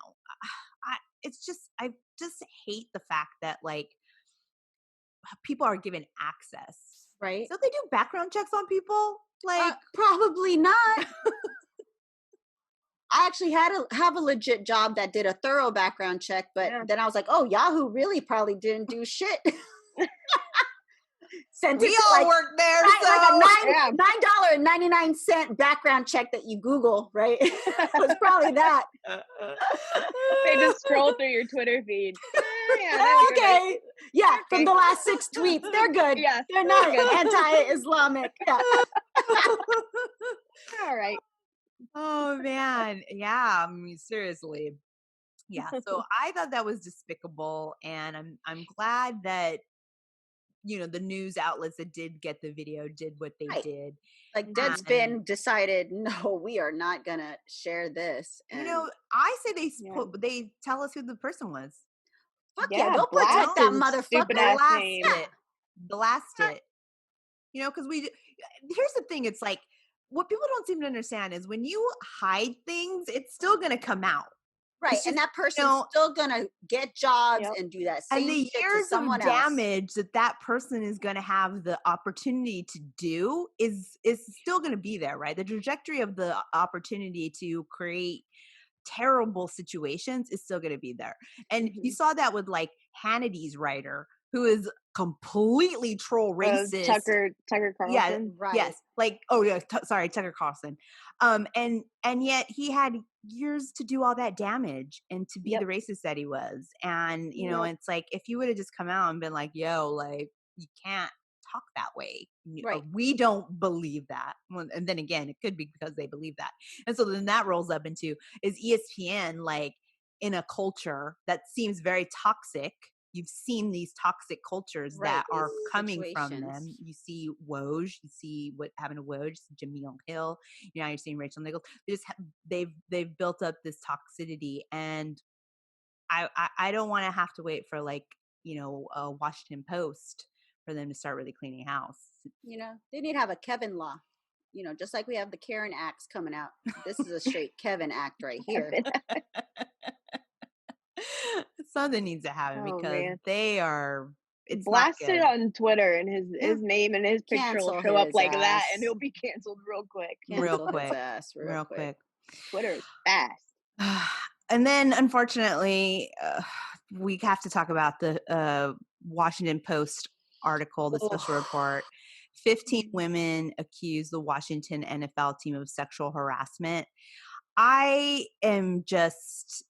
Speaker 1: It's just, I just hate the fact that like people are given access.
Speaker 2: Right.
Speaker 1: So they do background checks on people. Like,
Speaker 2: Probably not. I actually have a legit job that did a thorough background check, but
Speaker 3: Yeah.
Speaker 2: then I was like, oh, Yahoo really probably didn't do shit. Sent it
Speaker 1: we
Speaker 2: to
Speaker 1: all
Speaker 2: like,
Speaker 1: work there.
Speaker 2: right,
Speaker 1: So
Speaker 2: like
Speaker 3: Yeah.
Speaker 2: a $9.99 background check that you Google, right? It was probably that.
Speaker 3: They just scroll through your Twitter feed. Yeah, that was
Speaker 2: Okay. Yeah, from
Speaker 3: Okay.
Speaker 2: the last 6 tweets. They're good.
Speaker 3: Yeah,
Speaker 2: They're not
Speaker 3: good.
Speaker 2: anti-Islamic. Yeah.
Speaker 3: All right.
Speaker 1: oh man. Yeah. I mean, seriously. Yeah. So I thought that was despicable. And I'm glad that, you know, the news outlets that did get the video did what they
Speaker 2: Right.
Speaker 1: did.
Speaker 2: Like
Speaker 1: And,
Speaker 2: Deadspin decided, no, we are not gonna share this.
Speaker 1: you
Speaker 2: And
Speaker 1: know, I say they
Speaker 3: Yeah.
Speaker 1: they tell us who the person was.
Speaker 2: fuck yeah,
Speaker 3: Yeah,
Speaker 2: go
Speaker 3: blast
Speaker 2: protect that
Speaker 3: his stupid
Speaker 2: motherfucker.
Speaker 3: ass
Speaker 1: Blast
Speaker 3: name.
Speaker 1: it. Blast it. You know, because here's the thing. It's like, what people don't seem to understand is when you hide things, it's still going to come out.
Speaker 2: Right.
Speaker 1: It's
Speaker 2: And
Speaker 1: just,
Speaker 2: that person's
Speaker 1: you know,
Speaker 2: still gonna get jobs
Speaker 3: Yep.
Speaker 2: and do that
Speaker 1: and
Speaker 2: same
Speaker 1: the
Speaker 2: shit to
Speaker 1: years
Speaker 2: someone
Speaker 1: of
Speaker 2: else.
Speaker 1: damage that person is going to have the opportunity to do is still going to be there, right? The trajectory of the opportunity to create terrible situations is still going to be there. And you saw that with like Hannity's writer, who is completely troll racist.
Speaker 3: Tucker
Speaker 1: Yeah,
Speaker 3: Carlson.
Speaker 2: Right.
Speaker 1: yes. Like, oh yeah, sorry, Tucker Carlson. And yet he had years to do all that damage and to be
Speaker 3: Yep.
Speaker 1: the racist that he was. And you know,
Speaker 3: Yep.
Speaker 1: it's like if you would have just come out and been like, yo, like you can't talk that way.
Speaker 2: Right.
Speaker 1: We don't believe that. Well, and then again, it could be because they believe that. And so then that rolls up into, is ESPN like in a culture that seems very toxic? You've seen these toxic cultures
Speaker 2: Right,
Speaker 1: that are
Speaker 2: these
Speaker 1: coming from them.
Speaker 2: situations.
Speaker 1: You see Woj, you see what happened to Woj, Jameel Hill. You know, you're seeing Rachel Nichols. They've built up this toxicity, and I don't want to have to wait for like, you know, a Washington Post for them to start really cleaning house.
Speaker 2: You know, they need to have a Kevin law. You know, just like we have the Karen Acts coming out. This is a straight Kevin Act right here.
Speaker 1: Something needs to happen
Speaker 3: Oh
Speaker 1: because
Speaker 3: man.
Speaker 1: they are. It's not
Speaker 3: Blast
Speaker 1: good.
Speaker 3: it on Twitter and his
Speaker 1: Yeah.
Speaker 3: name and his picture will
Speaker 2: Cancel
Speaker 3: show up
Speaker 2: his
Speaker 3: like that and
Speaker 2: ass.
Speaker 3: he'll be canceled real quick.
Speaker 1: Real
Speaker 2: Cancel his
Speaker 1: quick.
Speaker 2: ass
Speaker 1: Real quick.
Speaker 3: Twitter is fast.
Speaker 1: And then, unfortunately, we have to talk about the Washington Post article, the special report. 15 women accuse the Washington NFL team of sexual harassment. I am just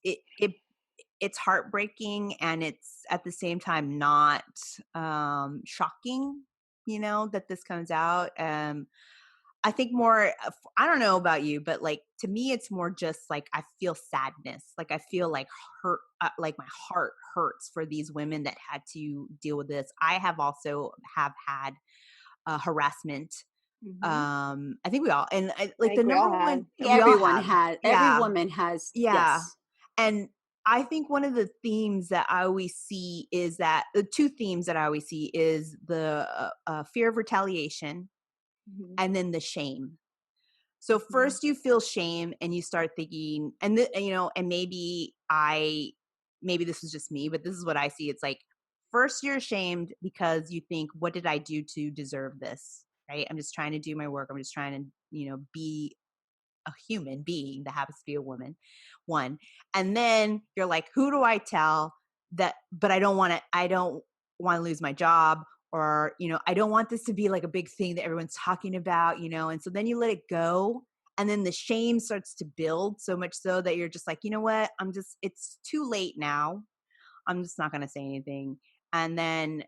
Speaker 1: it's heartbreaking, and it's at the same time not shocking, you know, that this comes out. I think more, I don't know about you, but like to me, it's more just like I feel sadness. Like I feel like hurt, like my heart hurts for these women that had to deal with this. I have also have had harassment. I think we all, and like the
Speaker 3: we all
Speaker 1: number
Speaker 3: have.
Speaker 1: one, we all
Speaker 2: Everyone
Speaker 1: have.
Speaker 2: has. Every
Speaker 1: Yeah.
Speaker 2: woman has.
Speaker 1: Yeah.
Speaker 2: Yes.
Speaker 1: And I think one of the themes that I always see is that the two themes that I always see is the fear of retaliation and then the shame. So first you feel shame and you start thinking, and you know, and maybe this was just me, but this is what I see. It's like, first you're ashamed because you think, what did I do to deserve this? Right? I'm just trying to do my work. I'm just trying to, you know, be a human being that happens to be a woman. One. And then you're like, who do I tell that, but I don't want to lose my job, or, you know, I don't want this to be like a big thing that everyone's talking about, you know? And so then you let it go, and then the shame starts to build so much so that you're just like, you know what? It's too late now. I'm just not going to say anything. And then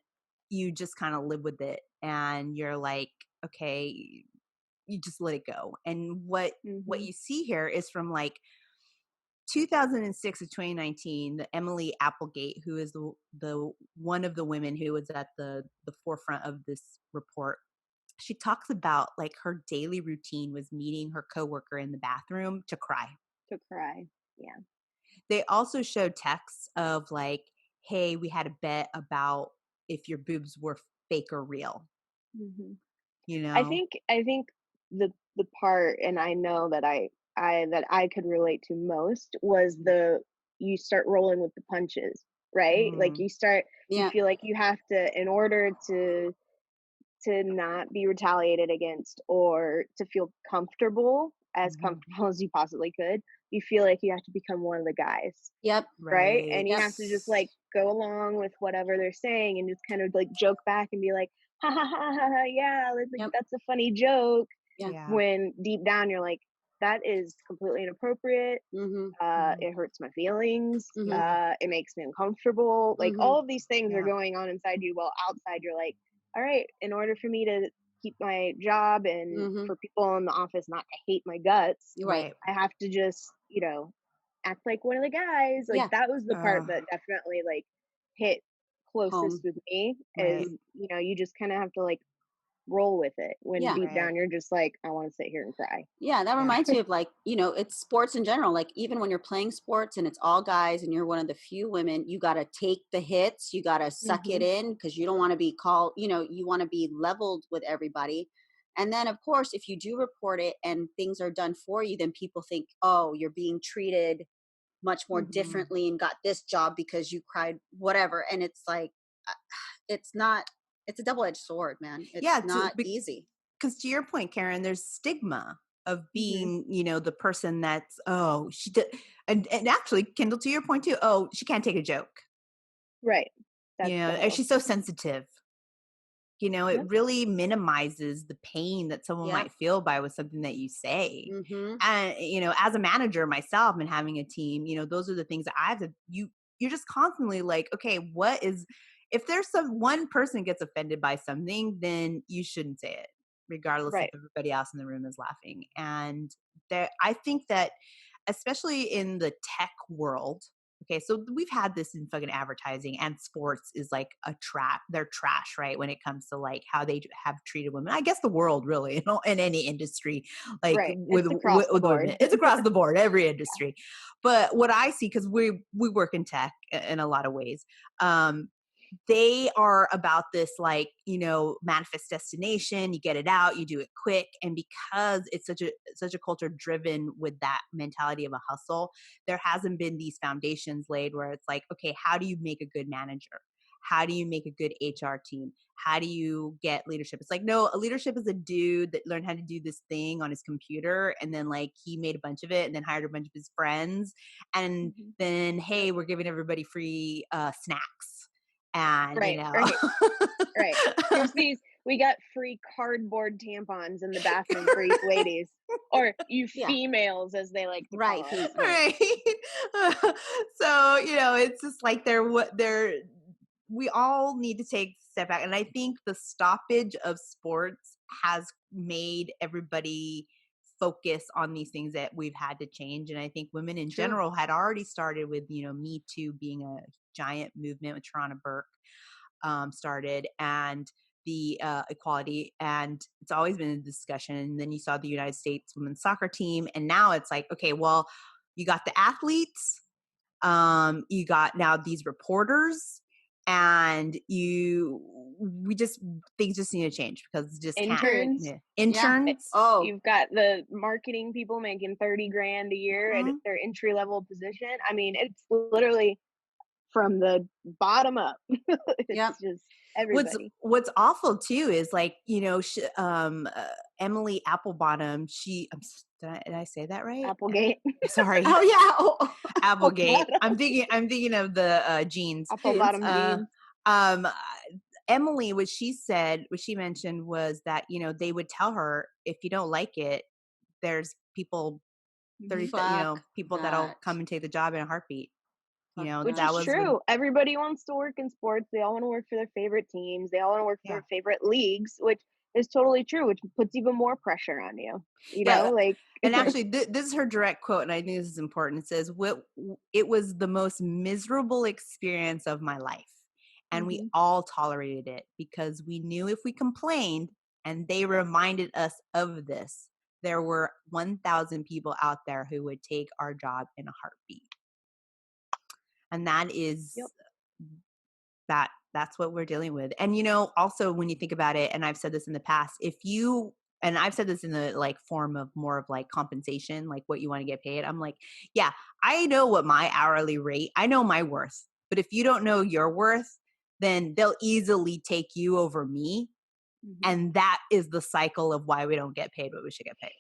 Speaker 1: you just kind of live with it, and you're like, okay, you just let it go. And what you see here is from like 2006 to 2019, the Emily Applegate, who is the one of the women who was at the forefront of this report. She talks about like her daily routine was meeting her coworker in the bathroom to cry.
Speaker 3: To cry. Yeah.
Speaker 1: They also showed texts of like, hey, we had a bet about if your boobs were fake or real. You know,
Speaker 3: I think the part, and I know that I could relate to most, was the you start rolling with the punches, right? Like
Speaker 1: Mm,
Speaker 3: you
Speaker 2: Yeah.
Speaker 3: feel like you have to, in order to not be retaliated against, or to feel as
Speaker 1: mhm.
Speaker 3: comfortable as you possibly could, you feel like you have to become one of the guys,
Speaker 2: Yep.
Speaker 3: right?
Speaker 1: Right.
Speaker 3: And you
Speaker 2: Yep.
Speaker 3: have to just like go along with whatever they're saying, and just kind of like joke back and be like, ha ha ha ha, ha, yeah, like
Speaker 2: Yep.
Speaker 3: that's a funny joke,
Speaker 2: Yeah.
Speaker 1: Yeah.
Speaker 3: when deep down you're like, that is completely inappropriate.
Speaker 2: Mhm.
Speaker 1: Mhm.
Speaker 3: It hurts my feelings.
Speaker 2: Mhm.
Speaker 1: Yeah.
Speaker 3: It makes me uncomfortable. Like
Speaker 2: Mhm.
Speaker 3: all of these things are
Speaker 1: Yeah.
Speaker 3: going on inside you, while outside you're like, all right, in order for me to keep my job and
Speaker 2: Mhm.
Speaker 3: for people in the office not to hate my guts,
Speaker 2: You're right.
Speaker 1: Right.
Speaker 3: I have to just, act like one of the guys. Like
Speaker 2: Yeah.
Speaker 3: that was the part
Speaker 1: Uh,
Speaker 3: that definitely like hit closest
Speaker 2: Home.
Speaker 3: with me,
Speaker 1: right.
Speaker 3: is,
Speaker 2: Mhm.
Speaker 3: you just kind of have to like roll with it, when
Speaker 2: Yeah.
Speaker 3: deep
Speaker 1: Right.
Speaker 3: down you're just like, I want to sit here and cry.
Speaker 2: Yeah, that
Speaker 1: Yeah.
Speaker 2: reminds me of, like, it's sports in general. Like, even when you're playing sports and it's all guys and you're one of the few women, you got to take the hits, you got to suck it
Speaker 3: Hmm.
Speaker 2: in, because you don't want to be called, you want to be leveled with everybody. And then, of course, if you do report it and things are done for you, then people think, oh, you're being treated much more
Speaker 1: Mhm.
Speaker 2: differently and got this job because you cried, whatever. And it's like, uh, it's not, it's a double edged sword, man. It's
Speaker 1: Yeah,
Speaker 2: not easy.
Speaker 1: because to your point, Karen, there's stigma of
Speaker 3: Hmm.
Speaker 1: being, the person that's, oh, she did, and actually, Kindle, to your point too. Oh, she can't take a joke.
Speaker 3: Right. That's the
Speaker 1: And
Speaker 3: whole.
Speaker 1: she's so sensitive. It
Speaker 3: Yep.
Speaker 1: really minimizes the pain that someone
Speaker 2: Yeah.
Speaker 1: might feel by with something that you say.
Speaker 2: Mm-hmm.
Speaker 1: And as a manager myself and having a team, those are the things that I have to. You're just constantly like, okay, what is, if there's some one person gets offended by something, then you shouldn't say it, regardless if
Speaker 3: Right.
Speaker 1: everybody else in the room is laughing. And there, I think that especially in the tech world. Okay, so we've had this in fucking advertising, and sports is like a trap. They're trash, right? When it comes to like how they have treated women. I guess the world really, in any industry, like
Speaker 3: Right.
Speaker 1: with
Speaker 3: It's across the
Speaker 1: with
Speaker 3: board.
Speaker 1: women, it's across the board, every industry. But what I see, because we work in tech in a lot of ways, they are about this like manifest destination. You get it out, you do it quick. And because it's such a culture driven with that mentality of a hustle, there hasn't been these foundations laid where it's like, okay, how do you make a good manager? How do you make a good HR team? How do you get leadership? It's like, no, a leadership is a dude that learned how to do this thing on his computer, and then like he made a bunch of it and then hired a bunch of his friends, and
Speaker 3: Mhm.
Speaker 1: then, hey, we're giving everybody free snacks. And
Speaker 3: Right. Right. Right. Here's these. We got free cardboard tampons in the bathroom for you ladies, or you
Speaker 2: Yeah.
Speaker 3: females, as they like to
Speaker 2: Right.
Speaker 3: call us.
Speaker 2: Right.
Speaker 1: right. So it's just like we all need to take a step back. And I think the stoppage of sports has made everybody focus on these things that we've had to change. And I think women in
Speaker 2: True.
Speaker 1: general had already started with Me Too being a giant movement with Tarana Burke, started, and the equality, and it's always been a discussion. And then you saw the United States women's soccer team, and now it's like, okay, well, you got the athletes, you got now these reporters, and we just things just need to change because it just can't.
Speaker 2: Period.
Speaker 3: Interns.
Speaker 1: Yeah.
Speaker 2: Yeah.
Speaker 3: eh,
Speaker 1: Interns.
Speaker 2: Oh,
Speaker 3: You've got the marketing people making 30 grand a year at
Speaker 1: Mhm.
Speaker 3: their entry level position. I mean, it's literally from the bottom up.
Speaker 2: yeah.
Speaker 3: It's just
Speaker 1: What's
Speaker 3: everybody.
Speaker 1: what's awful too is like Emily Applebottom. Did I say that right?
Speaker 3: Applegate.
Speaker 1: Sorry,
Speaker 2: Oh, yeah. Oh, oh.
Speaker 3: Apple
Speaker 1: Applegate.
Speaker 3: bottom.
Speaker 1: I'm thinking of the jeans.
Speaker 3: Apple
Speaker 2: Jeans.
Speaker 3: bottom
Speaker 1: Uh,
Speaker 3: jeans.
Speaker 1: um, Emily, what she mentioned was that they would tell her, if you don't like it, there's people
Speaker 3: Mhm.
Speaker 1: 30
Speaker 2: Fuck
Speaker 1: people that'll
Speaker 2: that.
Speaker 1: come and take the job in a heartbeat.
Speaker 2: Fuck
Speaker 3: Which
Speaker 1: That
Speaker 3: is
Speaker 2: that.
Speaker 1: was when.
Speaker 3: true. Everybody wants to work in sports. They all want to work for their favorite teams. They all want to work for
Speaker 1: Yeah,
Speaker 3: their favorite leagues, which is totally true, which puts even more pressure on you.
Speaker 1: yeah.
Speaker 3: Like,
Speaker 1: And actually, this is her direct quote, and I think this is important. It says, it was the most miserable experience of my life. And we
Speaker 3: mhm.
Speaker 1: all tolerated it because we knew if we complained and they reminded us of this, there were 1,000 people out there who would take our job in a heartbeat. And that
Speaker 3: Yep.
Speaker 1: is that's what we're dealing with. And also when you think about it, and I've said this in the past, if you and I've said this in the like form of more of like compensation, like what you want to get paid. I'm like, yeah, I know what my hourly rate, I know my worth. But if you don't know your worth, then they'll easily take you over me.
Speaker 3: Mhm.
Speaker 1: And that is the cycle of why we don't get paid what we should get paid.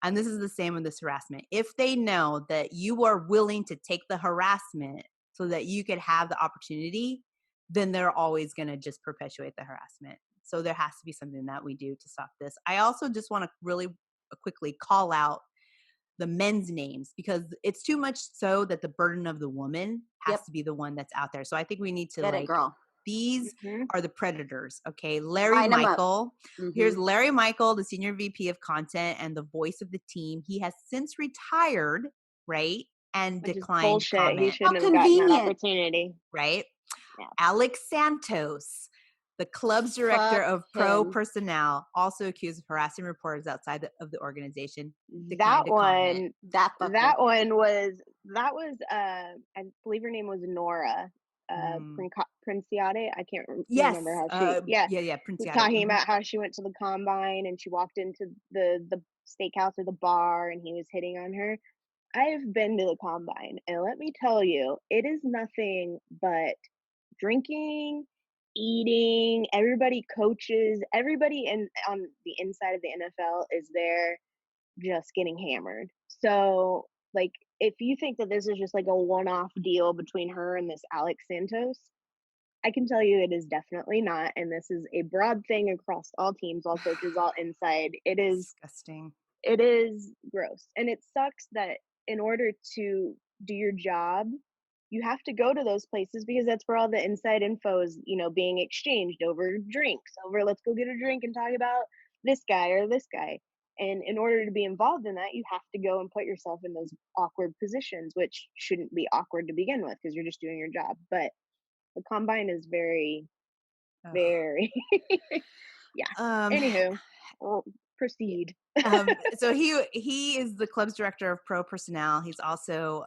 Speaker 1: And this is the same with this harassment. If they know that you are willing to take the harassment so that you could have the opportunity, then they're always going to just perpetuate the harassment. So there has to be something that we do to stop this. I also just want to really quickly call out the men's names, because it's too much so that the burden of the woman has
Speaker 2: Yep.
Speaker 1: to be the one that's out there. So I think we need to
Speaker 2: Get it,
Speaker 1: like,
Speaker 2: girl.
Speaker 1: these
Speaker 3: Mhm.
Speaker 1: are the predators. Okay. Larry
Speaker 2: Line 'em up.
Speaker 1: Michael. Here's
Speaker 2: Mhm.
Speaker 1: Larry Michael, the senior VP of content and the voice of the team. He has since retired, right? And
Speaker 3: Which is
Speaker 1: declined
Speaker 3: bullshit. He
Speaker 1: comment,
Speaker 2: How
Speaker 3: shouldn't have gotten that
Speaker 2: convenient.
Speaker 3: opportunity.
Speaker 1: right?
Speaker 3: Yeah.
Speaker 1: Alex Santos, the club's director
Speaker 2: Fuck
Speaker 1: of pro
Speaker 2: him.
Speaker 1: personnel, also accused of harassing reporters outside of the organization,
Speaker 3: That
Speaker 1: declined to comment.
Speaker 3: one,
Speaker 2: That fucker.
Speaker 3: that was I believe her name was Nora
Speaker 1: Mm.
Speaker 3: Princiate. I can't remember
Speaker 1: Yes.
Speaker 3: how she. Yeah,
Speaker 1: Yeah,
Speaker 3: was
Speaker 1: Princiati.
Speaker 3: talking about how she went to the combine and she walked into the steakhouse or the bar and he was hitting on her. I've been to the combine and let me tell you, it is nothing but drinking, eating, everybody coaches, everybody on the inside of the NFL is there just getting hammered. So, like, if you think that this is just like a one-off deal between her and this Alex Santos, I can tell you it is definitely not. And this is a broad thing across all teams, all coaches, all inside.
Speaker 1: Disgusting.
Speaker 3: It is gross. And it sucks that in order to do your job, you have to go to those places because that's where all the inside info is, being exchanged over drinks, over let's go get a drink and talk about this guy or this guy. And in order to be involved in that, you have to go and put yourself in those awkward positions, which shouldn't be awkward to begin with because you're just doing your job. But the combine is very,
Speaker 1: Ugh.
Speaker 3: very, yeah.
Speaker 1: Um,
Speaker 3: Anywho, proceed.
Speaker 1: so he is the club's director of pro personnel. He's also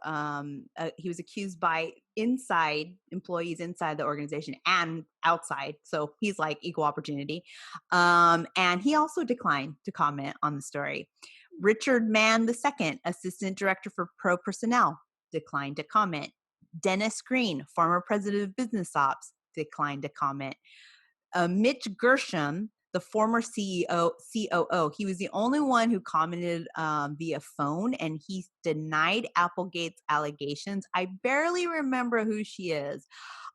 Speaker 1: he was accused by inside employees inside the organization and outside. So he's like equal opportunity. And he also declined to comment on the story. Richard Mann II, assistant director for pro personnel, declined to comment. Dennis Green, former president of business ops, declined to comment. Mitch Gershom, the former COO, he was the only one who commented via phone, and he denied Applegate's allegations. I barely remember who she is.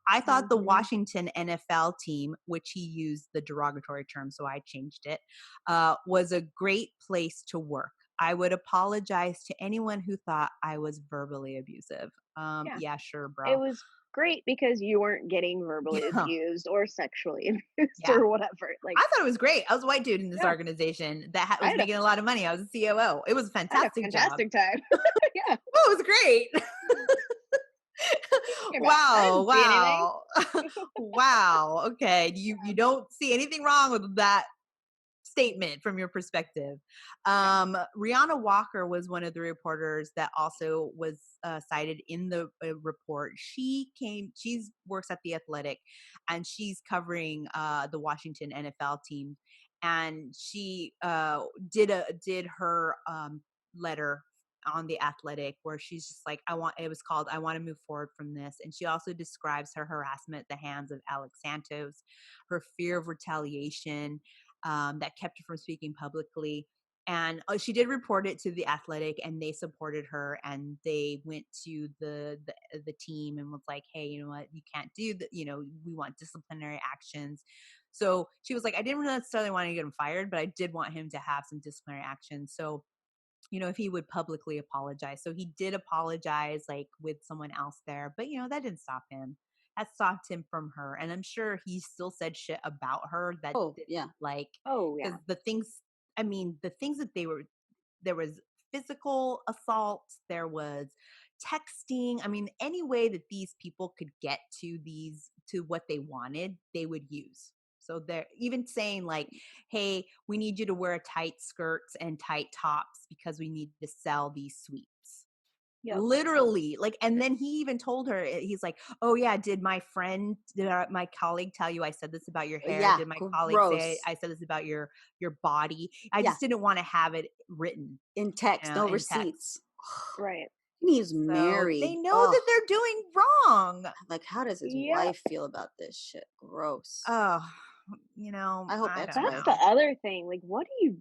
Speaker 1: I thought the
Speaker 3: Mhm.
Speaker 1: Washington NFL team, which he used the derogatory term, so I changed it, was a great place to work. I would apologize to anyone who thought I was verbally abusive.
Speaker 3: Yeah.
Speaker 1: Yeah, sure,
Speaker 3: It
Speaker 1: bro.
Speaker 3: was great because you weren't getting verbally
Speaker 1: Yeah.
Speaker 3: abused or sexually abused
Speaker 1: Yeah.
Speaker 3: or whatever. Like,
Speaker 1: I thought it was great. I was a white dude in this
Speaker 3: yeah,
Speaker 1: organization that
Speaker 3: I
Speaker 1: was
Speaker 3: had a,
Speaker 1: making a lot of money. I was a COO. It was a
Speaker 3: I had a
Speaker 1: fantastic job.
Speaker 3: fantastic time. Yeah.
Speaker 1: Oh, it was great.
Speaker 3: About? I didn't see anything.
Speaker 1: Wow. Wow. Okay. You don't see anything wrong with that statement from your perspective.
Speaker 3: Yeah.
Speaker 1: Rihanna Walker was one of the reporters that also was cited in the report. She works at the Athletic, and she's covering the Washington NFL team, and she did her letter on the Athletic where she's just like, it was called I want to move forward from this. And she also describes her harassment at the hands of Alex Santos, her fear of retaliation, that kept her from speaking publicly. And she did report it to the Athletic, and they supported her. And they went to the team and was like, "Hey, you know what? You can't do that. We want disciplinary actions." So she was like, "I didn't necessarily want to get him fired, but I did want him to have some disciplinary action." So if he would publicly apologize. So he did apologize, like with someone else there, but that didn't stop him. That stopped him from her. And I'm sure he still said shit about her that
Speaker 2: Oh,
Speaker 1: didn't,
Speaker 2: yeah.
Speaker 1: like,
Speaker 3: Oh, yeah.
Speaker 1: because the things that there was physical assault, there was texting. I mean, any way that these people could get to what they wanted, they would use. So they're even saying like, "Hey, we need you to wear tight skirts and tight tops because we need to sell these sweets."
Speaker 3: Yep.
Speaker 1: Literally, like, and then he even told her, he's like, oh yeah, did my colleague tell you I said this about your hair?
Speaker 2: Yeah,
Speaker 1: Did my colleague say
Speaker 2: gross.
Speaker 1: I said this about your body? I
Speaker 2: Yeah.
Speaker 1: just didn't want to have it written,
Speaker 2: In text, no
Speaker 1: in text.
Speaker 2: receipts.
Speaker 3: Right.
Speaker 2: He's
Speaker 1: So
Speaker 2: married.
Speaker 1: they know
Speaker 2: Oh,
Speaker 1: that they're doing wrong.
Speaker 2: like, how does his
Speaker 3: Yeah.
Speaker 2: wife feel about this shit? Gross.
Speaker 1: Oh,
Speaker 2: I hope
Speaker 1: I don't
Speaker 3: That's
Speaker 2: ex-wife.
Speaker 3: the
Speaker 1: know.
Speaker 3: other thing. Like, what do you,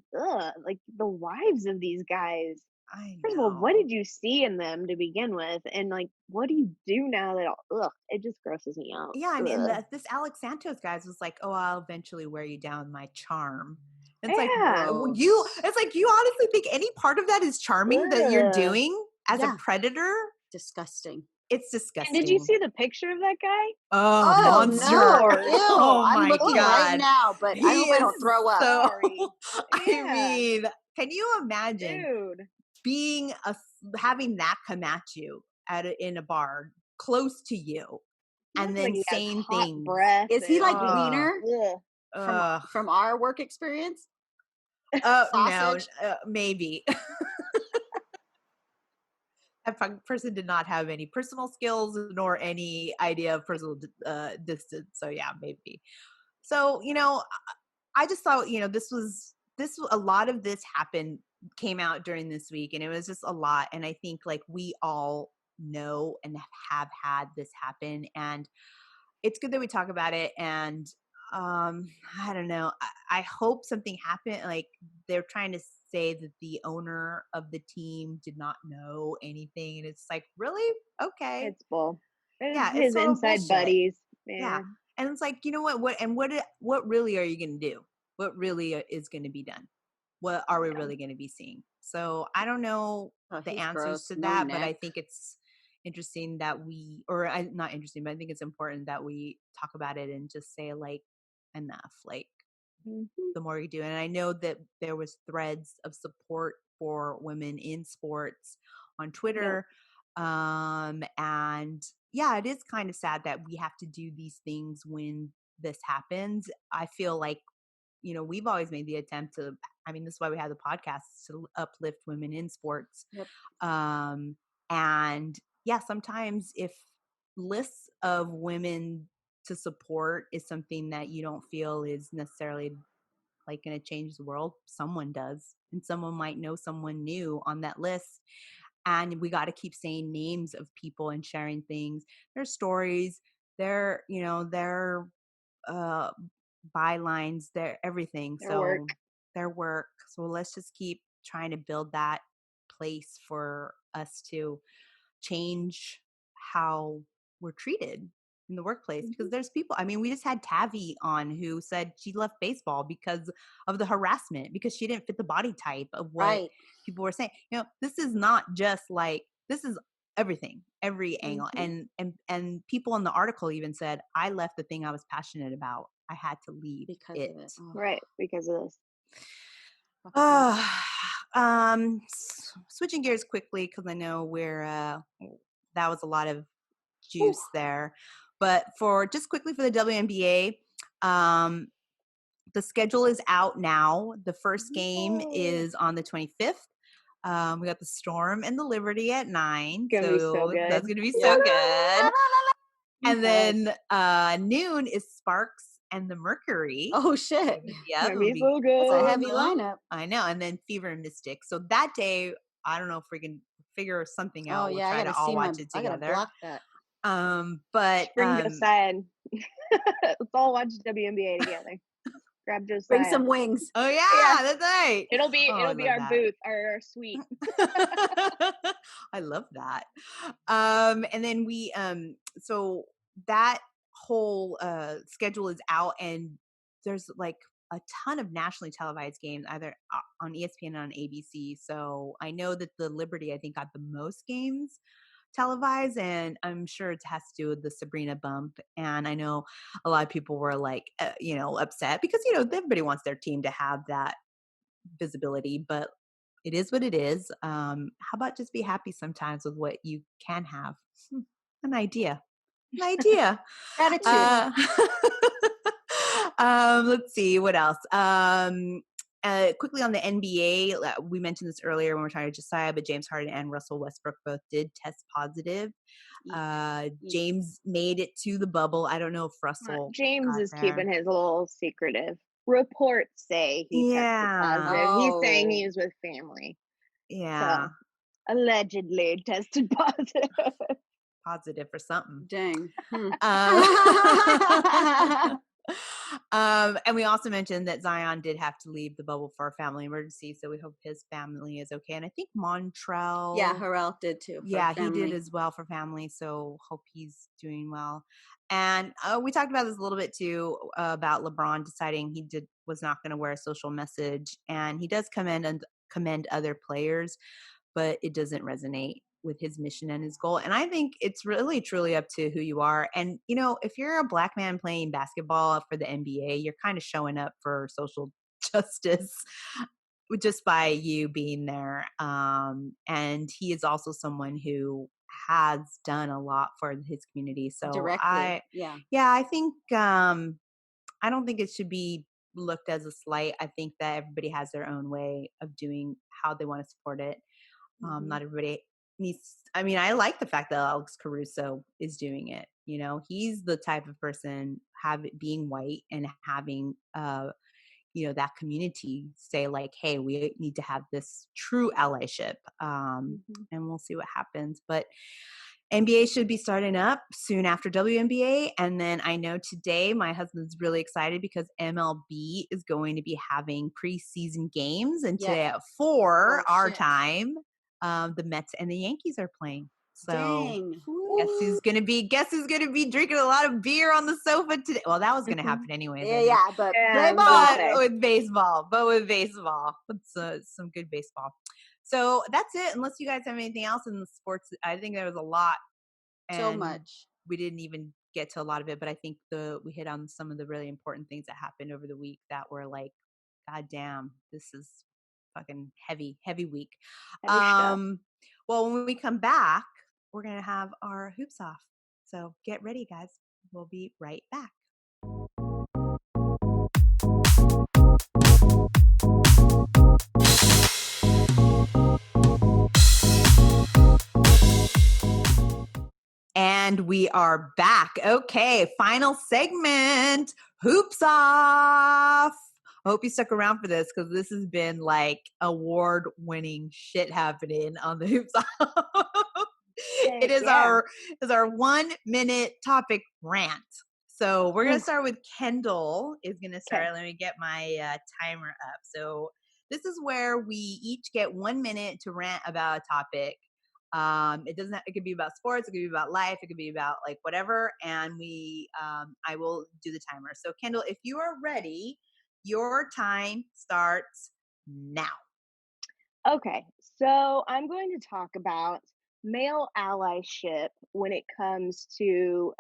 Speaker 3: like the wives of these guys?
Speaker 1: I
Speaker 3: First of all, what
Speaker 1: know.
Speaker 3: did you see in them to begin with? And like, what do you do now that, it just grosses me out.
Speaker 1: Yeah, and
Speaker 3: Ugh.
Speaker 1: this Alex Santos guys was like, oh, I'll eventually wear you down with my charm. It's like,
Speaker 3: Yeah.
Speaker 2: Gross.
Speaker 1: it's like, you honestly think any part of that is charming that you're
Speaker 3: Ugh.
Speaker 1: doing as a
Speaker 2: Yeah.
Speaker 1: predator?
Speaker 2: Disgusting.
Speaker 1: It's
Speaker 3: And
Speaker 1: disgusting.
Speaker 3: did you see the picture of that guy?
Speaker 1: Oh,
Speaker 2: Oh
Speaker 1: monster.
Speaker 3: Lord.
Speaker 2: no. Ew.
Speaker 1: Oh
Speaker 2: I'm
Speaker 1: my
Speaker 2: looking right
Speaker 1: God.
Speaker 2: now, but I
Speaker 1: He
Speaker 2: hope I
Speaker 1: is
Speaker 2: don't throw up.
Speaker 1: so,
Speaker 3: Sorry.
Speaker 1: I
Speaker 3: Yeah.
Speaker 1: mean, can you imagine
Speaker 3: Dude.
Speaker 1: being having that come at you in a bar close to you
Speaker 3: He
Speaker 1: and
Speaker 3: looks like
Speaker 1: then
Speaker 3: he has
Speaker 1: saying
Speaker 3: hot
Speaker 1: things?
Speaker 3: breath.
Speaker 2: Is he
Speaker 3: and
Speaker 2: like
Speaker 3: just,
Speaker 2: Wiener
Speaker 3: ugh.
Speaker 2: from our work experience?
Speaker 1: No,
Speaker 2: Sausage?
Speaker 1: maybe. That person did not have any personal skills nor any idea of personal distance. So yeah, maybe. So, I just thought, a lot of this came out during this week, and it was just a lot. And I think like we all know and have had this happen, and it's good that we talk about it. And I don't know. I hope something happened. Like they're trying to say that the owner of the team did not know anything, and it's like, really? Okay,
Speaker 3: It's bull.
Speaker 1: yeah,
Speaker 3: It's
Speaker 1: it's
Speaker 3: his
Speaker 1: total
Speaker 3: inside
Speaker 1: bullshit.
Speaker 3: buddies.
Speaker 1: Yeah,
Speaker 3: Yeah.
Speaker 1: and it's like, you know what really are you going to do? What really is going to be done? What are we
Speaker 3: Yeah.
Speaker 1: really going to be seeing? So I don't know
Speaker 2: Oh,
Speaker 1: the
Speaker 2: he's
Speaker 1: answers
Speaker 2: gross.
Speaker 1: to
Speaker 2: No
Speaker 1: that, but I
Speaker 2: neck.
Speaker 1: think it's interesting that not interesting, but I think it's important that we talk about it and just say like, enough. Like
Speaker 3: Mhm.
Speaker 1: the more you do, and I know that there was threads of support for women in sports on
Speaker 3: Yep.
Speaker 1: Twitter, and yeah, it is kind of sad that we have to do these things when this happens. I feel like, we've always made the attempt to, this is why we have the podcast, to uplift women in sports.
Speaker 2: Yep.
Speaker 1: And yeah, sometimes if lists of women to support is something that you don't feel is necessarily like going to change the world, someone does. And someone might know someone new on that list. And we got to keep saying names of people and sharing things, their stories, their bylines, their everything.
Speaker 3: Their work.
Speaker 1: Their work. So let's just keep trying to build that place for us to change how we're treated in the workplace, because there's people, we just had Tavi on who said she left baseball because of the harassment, because she didn't fit the body type of what
Speaker 2: Right.
Speaker 1: people were saying. This is not just like, this is everything, every angle. And people in the article even said, I left the thing I was passionate about, I had to leave
Speaker 2: Because
Speaker 1: it.
Speaker 2: of it. Oh,
Speaker 3: Right. Because of this.
Speaker 1: Switching gears quickly, because I know that was a lot of
Speaker 3: Whew.
Speaker 1: juice there, but for the WNBA, the schedule is out now. The first game is on the 25th. We got the Storm and the Liberty at 9,
Speaker 3: It's gonna be so
Speaker 1: so that's
Speaker 3: good.
Speaker 1: gonna be so good. And
Speaker 3: Yes.
Speaker 1: then noon is Sparks and the Mercury.
Speaker 2: Oh shit.
Speaker 1: Yeah,
Speaker 3: It's gonna be so good.
Speaker 2: That's a heavy lineup.
Speaker 1: I know. And then Fever and Mystic. So that day, I don't know if we can figure something out.
Speaker 2: Oh
Speaker 1: We'll
Speaker 2: yeah,
Speaker 1: try
Speaker 2: I
Speaker 1: to
Speaker 2: gotta
Speaker 1: all
Speaker 2: see
Speaker 1: watch it
Speaker 2: I gotta
Speaker 1: together.
Speaker 2: block that.
Speaker 1: But
Speaker 3: Bring Josiah. Let's all watch WNBA together. Grab Josiah.
Speaker 2: Bring some wings.
Speaker 1: Oh yeah,
Speaker 3: Yeah.
Speaker 1: that's right.
Speaker 3: It'll be
Speaker 1: I
Speaker 3: our
Speaker 1: love that.
Speaker 3: booth, our suite.
Speaker 1: I love that. And then we so that whole schedule is out, and there's like a ton of nationally televised games either on ESPN or on ABC. So I know that the Liberty, I think, got the most games televised, and I'm sure it has to do with the Sabrina bump. And I know a lot of people were like upset because everybody wants their team to have that visibility, but it is what it is. How about just be happy sometimes with what you can have? An idea.
Speaker 2: Gratitude.
Speaker 1: Let's see what else. Quickly on the NBA, we mentioned this earlier when we were talking to Josiah, but James Harden and Russell Westbrook both did test positive. James made it to the bubble. I don't know if Russell
Speaker 3: James
Speaker 1: got
Speaker 3: is
Speaker 1: there.
Speaker 3: keeping his a little secretive. Reports say he tested positive. He's saying he was with family.
Speaker 1: Yeah.
Speaker 3: So allegedly tested positive.
Speaker 1: Positive for something.
Speaker 2: Dang.
Speaker 1: And we also mentioned that Zion did have to leave the bubble for a family emergency, so we hope his family is okay. And I think Montrell,
Speaker 2: Yeah, Harrell did too.
Speaker 1: Yeah, he did as well for family, so hope he's doing well. And we talked about this a little bit too, about LeBron deciding he was not going to wear a social message, and he does commend other players, but it doesn't resonate with his mission and his goal. And I think it's really truly up to who you are. And, if you're a Black man playing basketball for the NBA, you're kind of showing up for social justice just by you being there. And he is also someone who has done a lot for his community. So
Speaker 2: directly.
Speaker 1: I think, I don't think it should be looked as a slight. I think that everybody has their own way of doing how they want to support it. Not everybody needs. I mean, I like the fact that Alex Caruso is doing it. He's the type of person being white and having that community say like, hey, we need to have this true allyship. And we'll see what happens. But NBA should be starting up soon after WNBA. And then I know today my husband's really excited because MLB is going to be having preseason games. And today at 4 our time, the Mets and the Yankees are playing. So
Speaker 2: dang.
Speaker 1: guess who's gonna be drinking a lot of beer on the sofa today? Well, that was gonna happen anyways.
Speaker 2: But
Speaker 3: Yeah,
Speaker 2: play ball.
Speaker 1: with baseball, with some good baseball. So that's it. Unless you guys have anything else in the sports, I think there was a lot. And
Speaker 2: so much.
Speaker 1: We didn't even get to a lot of it, but I think we hit on some of the really important things that happened over the week that were like, God damn, this is fucking heavy week.
Speaker 3: Heavy stuff.
Speaker 1: Well, when we come back, we're going to have our hoops off. So get ready, guys. We'll be right back. And we are back. Okay, final segment, hoops off. I hope you stuck around for this because this has been like award-winning shit happening on the hoops off. It is our 1 minute topic rant. So we're gonna start with Kyndall is gonna start. Okay. Let me get my timer up. So this is where we each get 1 minute to rant about a topic. It could be about sports, it could be about life, it could be about like whatever. And I will do the timer. So Kyndall, if you are ready, your time starts now.
Speaker 3: Okay, so I'm going to talk about male allyship when it comes to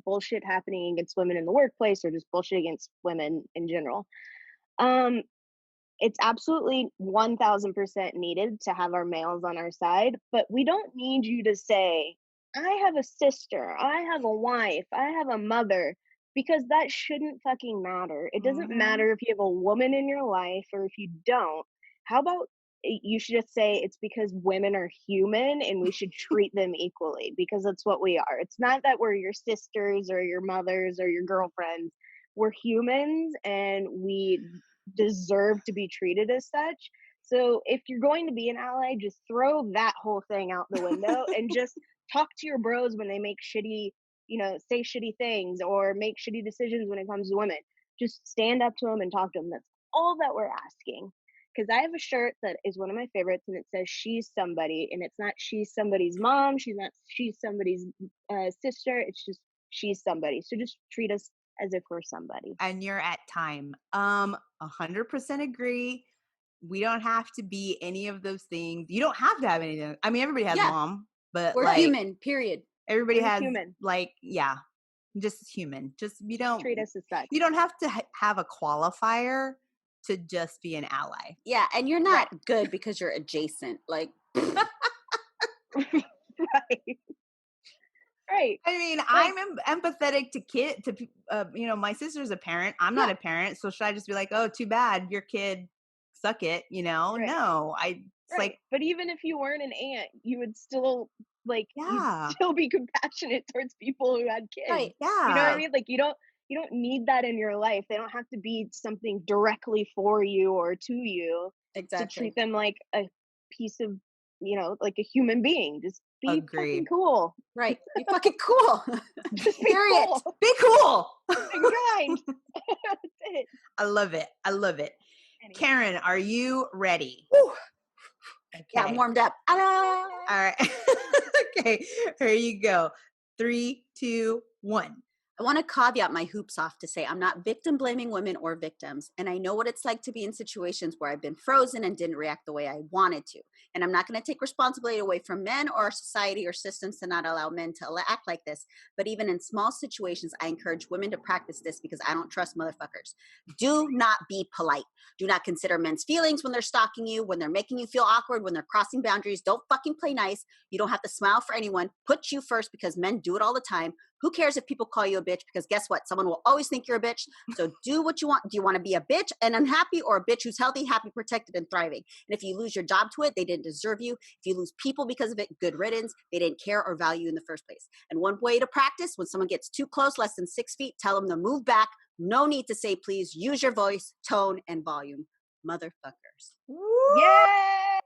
Speaker 3: bullshit happening against women in the workplace or just bullshit against women in general. It's absolutely 1000% needed to have our males on our side, but we don't need you to say, I have a sister, I have a wife, I have a mother, because that shouldn't fucking matter. It doesn't matter if you have a woman in your life or if you don't. How about you should just say it's because women are human and we should treat them equally, because that's what we are. It's not that we're your sisters or your mothers or your girlfriends. We're humans and we deserve to be treated as such. So if you're going to be an ally, just throw that whole thing out the window and just talk to your bros when they make shitty, say shitty things or make shitty decisions when it comes to women. Just stand up to them and talk to them. That's all that we're asking. Because I have a shirt that is one of my favorites and it says she's somebody, and it's not she's somebody's mom, she's somebody's sister, it's just she's somebody. So just treat us as if we're somebody.
Speaker 1: And you're at time. 100% agree. We don't have to be any of those things. You don't have to have anything. I mean, everybody has mom, but
Speaker 2: we're human, period.
Speaker 1: Everybody
Speaker 3: we're
Speaker 1: has
Speaker 3: human.
Speaker 1: Just human. Just you don't
Speaker 3: treat us as such.
Speaker 1: You don't have to have a qualifier to just be an ally.
Speaker 2: Yeah, and you're not good because you're adjacent. Like
Speaker 3: Right.
Speaker 1: I mean, I'm empathetic to my sister's a parent. I'm not a parent, so should I just be like, oh, too bad, your kid suck it, you know?
Speaker 3: Right.
Speaker 1: No, it's
Speaker 3: Right.
Speaker 1: like,
Speaker 3: But even if you weren't an aunt, you would still you'd
Speaker 1: yeah,
Speaker 3: still be compassionate towards people who had kids.
Speaker 2: Right.
Speaker 3: You know what I
Speaker 1: yeah,
Speaker 3: mean? Like you don't need that in your life. They don't have to be something directly for you or to you to treat
Speaker 2: Exactly.
Speaker 3: them like a piece of, like a human being. Just be fucking
Speaker 1: agree.
Speaker 3: cool.
Speaker 2: Right. Be fucking cool.
Speaker 3: Just be
Speaker 2: Period.
Speaker 3: cool
Speaker 1: Be cool.
Speaker 3: and kind. That's it.
Speaker 1: I love it. I love it.
Speaker 3: Anyway.
Speaker 1: Karen, are you ready?
Speaker 2: Whew. Yeah, I'm
Speaker 1: Okay.
Speaker 2: warmed up.
Speaker 1: All right. Okay. Here you go. 3, 2, 1.
Speaker 2: I want to caveat my hoops off to say I'm not victim blaming women or victims. And I know what it's like to be in situations where I've been frozen and didn't react the way I wanted to. And I'm not going to take responsibility away from men or our society or systems to not allow men to act like this. But even in small situations, I encourage women to practice this because I don't trust motherfuckers. Do not be polite. Do not consider men's feelings when they're stalking you, when they're making you feel awkward, when they're crossing boundaries. Don't fucking play nice. You don't have to smile for anyone. Put you first because men do it all the time. Who cares if people call you a bitch? Because guess what? Someone will always think you're a bitch. So do what you want. Do you want to be a bitch and unhappy or a bitch who's healthy, happy, protected, and thriving? And if you lose your job to it, they didn't deserve you. If you lose people because of it, good riddance. They didn't care or value you in the first place. And one way to practice, when someone gets too close, less than 6 feet, tell them to move back. No need to say please. Use your voice, tone, and volume. Motherfuckers.
Speaker 3: Yes.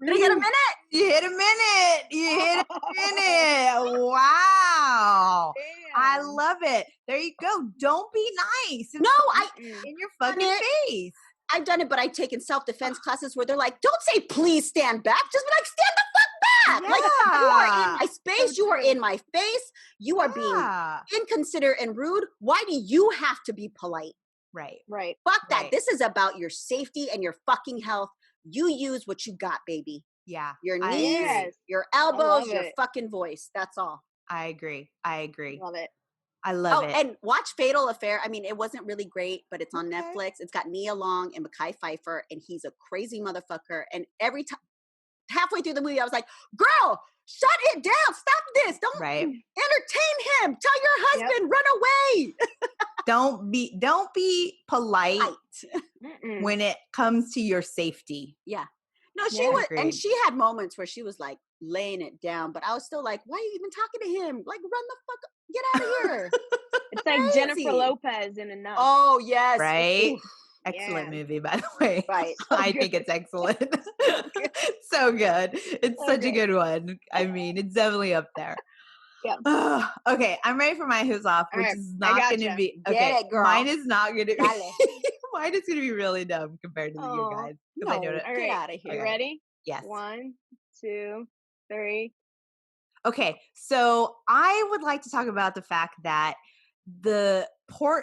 Speaker 2: Did I get a minute?
Speaker 1: You hit a minute. You hit a minute. Wow. I
Speaker 3: Damn.
Speaker 1: love it. There you go. Don't be nice.
Speaker 2: No,
Speaker 1: In your
Speaker 2: done
Speaker 1: fucking
Speaker 2: it.
Speaker 1: face.
Speaker 2: I've done it, but I've taken self-defense classes where they're like, don't say please stand back. Just be like, stand the fuck back. Like, you are in my space.
Speaker 3: So
Speaker 2: You are
Speaker 3: true.
Speaker 2: in my face. You are being
Speaker 1: Yeah.
Speaker 2: inconsiderate and rude. Why do you have to be polite?
Speaker 1: Right.
Speaker 3: Right.
Speaker 2: Fuck that.
Speaker 1: Right.
Speaker 2: This is about your safety and your fucking health. You use what you got, baby.
Speaker 1: Yeah.
Speaker 2: Your
Speaker 1: I
Speaker 2: knees,
Speaker 1: agree.
Speaker 3: Yes.
Speaker 2: your
Speaker 3: I
Speaker 2: elbows,
Speaker 3: love
Speaker 2: your
Speaker 3: it.
Speaker 2: fucking voice. That's all.
Speaker 1: I agree. I agree.
Speaker 3: Love it.
Speaker 1: I love
Speaker 2: Oh,
Speaker 1: it.
Speaker 2: and watch Fatal Affair. I mean, it wasn't really great, but it's on
Speaker 1: Okay.
Speaker 2: Netflix. It's got Nia Long and Mekhi Phifer, and he's a crazy motherfucker. And every time, halfway through the movie, I was like, girl, shut it down. Stop this. Don't
Speaker 1: Right.
Speaker 2: entertain him. Tell your husband, run away.
Speaker 1: Don't be polite
Speaker 2: Right.
Speaker 1: when it comes to your safety.
Speaker 2: Yeah. No, she
Speaker 3: Yeah.
Speaker 2: was, and
Speaker 1: Agreed.
Speaker 2: she had moments where she was like laying it down, but I was still like, why are you even talking to him? Like, run the fuck up. Get out of here.
Speaker 3: It's like
Speaker 2: Crazy.
Speaker 3: Jennifer Lopez in Enough.
Speaker 2: Oh, yes.
Speaker 1: Right?
Speaker 2: Oof.
Speaker 1: Excellent
Speaker 3: Yeah.
Speaker 1: movie, by the way.
Speaker 2: Right.
Speaker 3: So
Speaker 1: I
Speaker 3: good.
Speaker 1: think it's excellent.
Speaker 3: good.
Speaker 1: So good. It's
Speaker 3: So
Speaker 1: such a
Speaker 3: good.
Speaker 1: good one. I mean, it's definitely up there.
Speaker 3: Yeah.
Speaker 1: Okay, I'm ready for my who's off,
Speaker 3: All
Speaker 1: which
Speaker 3: right,
Speaker 1: is
Speaker 3: I
Speaker 1: not going to
Speaker 3: gotcha.
Speaker 1: be
Speaker 2: Get
Speaker 1: okay.
Speaker 2: it, girl.
Speaker 1: Mine is not going to be.
Speaker 2: Dale.
Speaker 1: Mine is going to be really dumb compared to you
Speaker 3: Oh,
Speaker 1: guys because I know
Speaker 2: No,
Speaker 1: it.
Speaker 3: all
Speaker 2: get
Speaker 3: right.
Speaker 2: out of
Speaker 3: You
Speaker 2: here.
Speaker 3: ready?
Speaker 1: Yes.
Speaker 3: 1, 2, 3.
Speaker 1: Okay, so I would like to talk about the fact that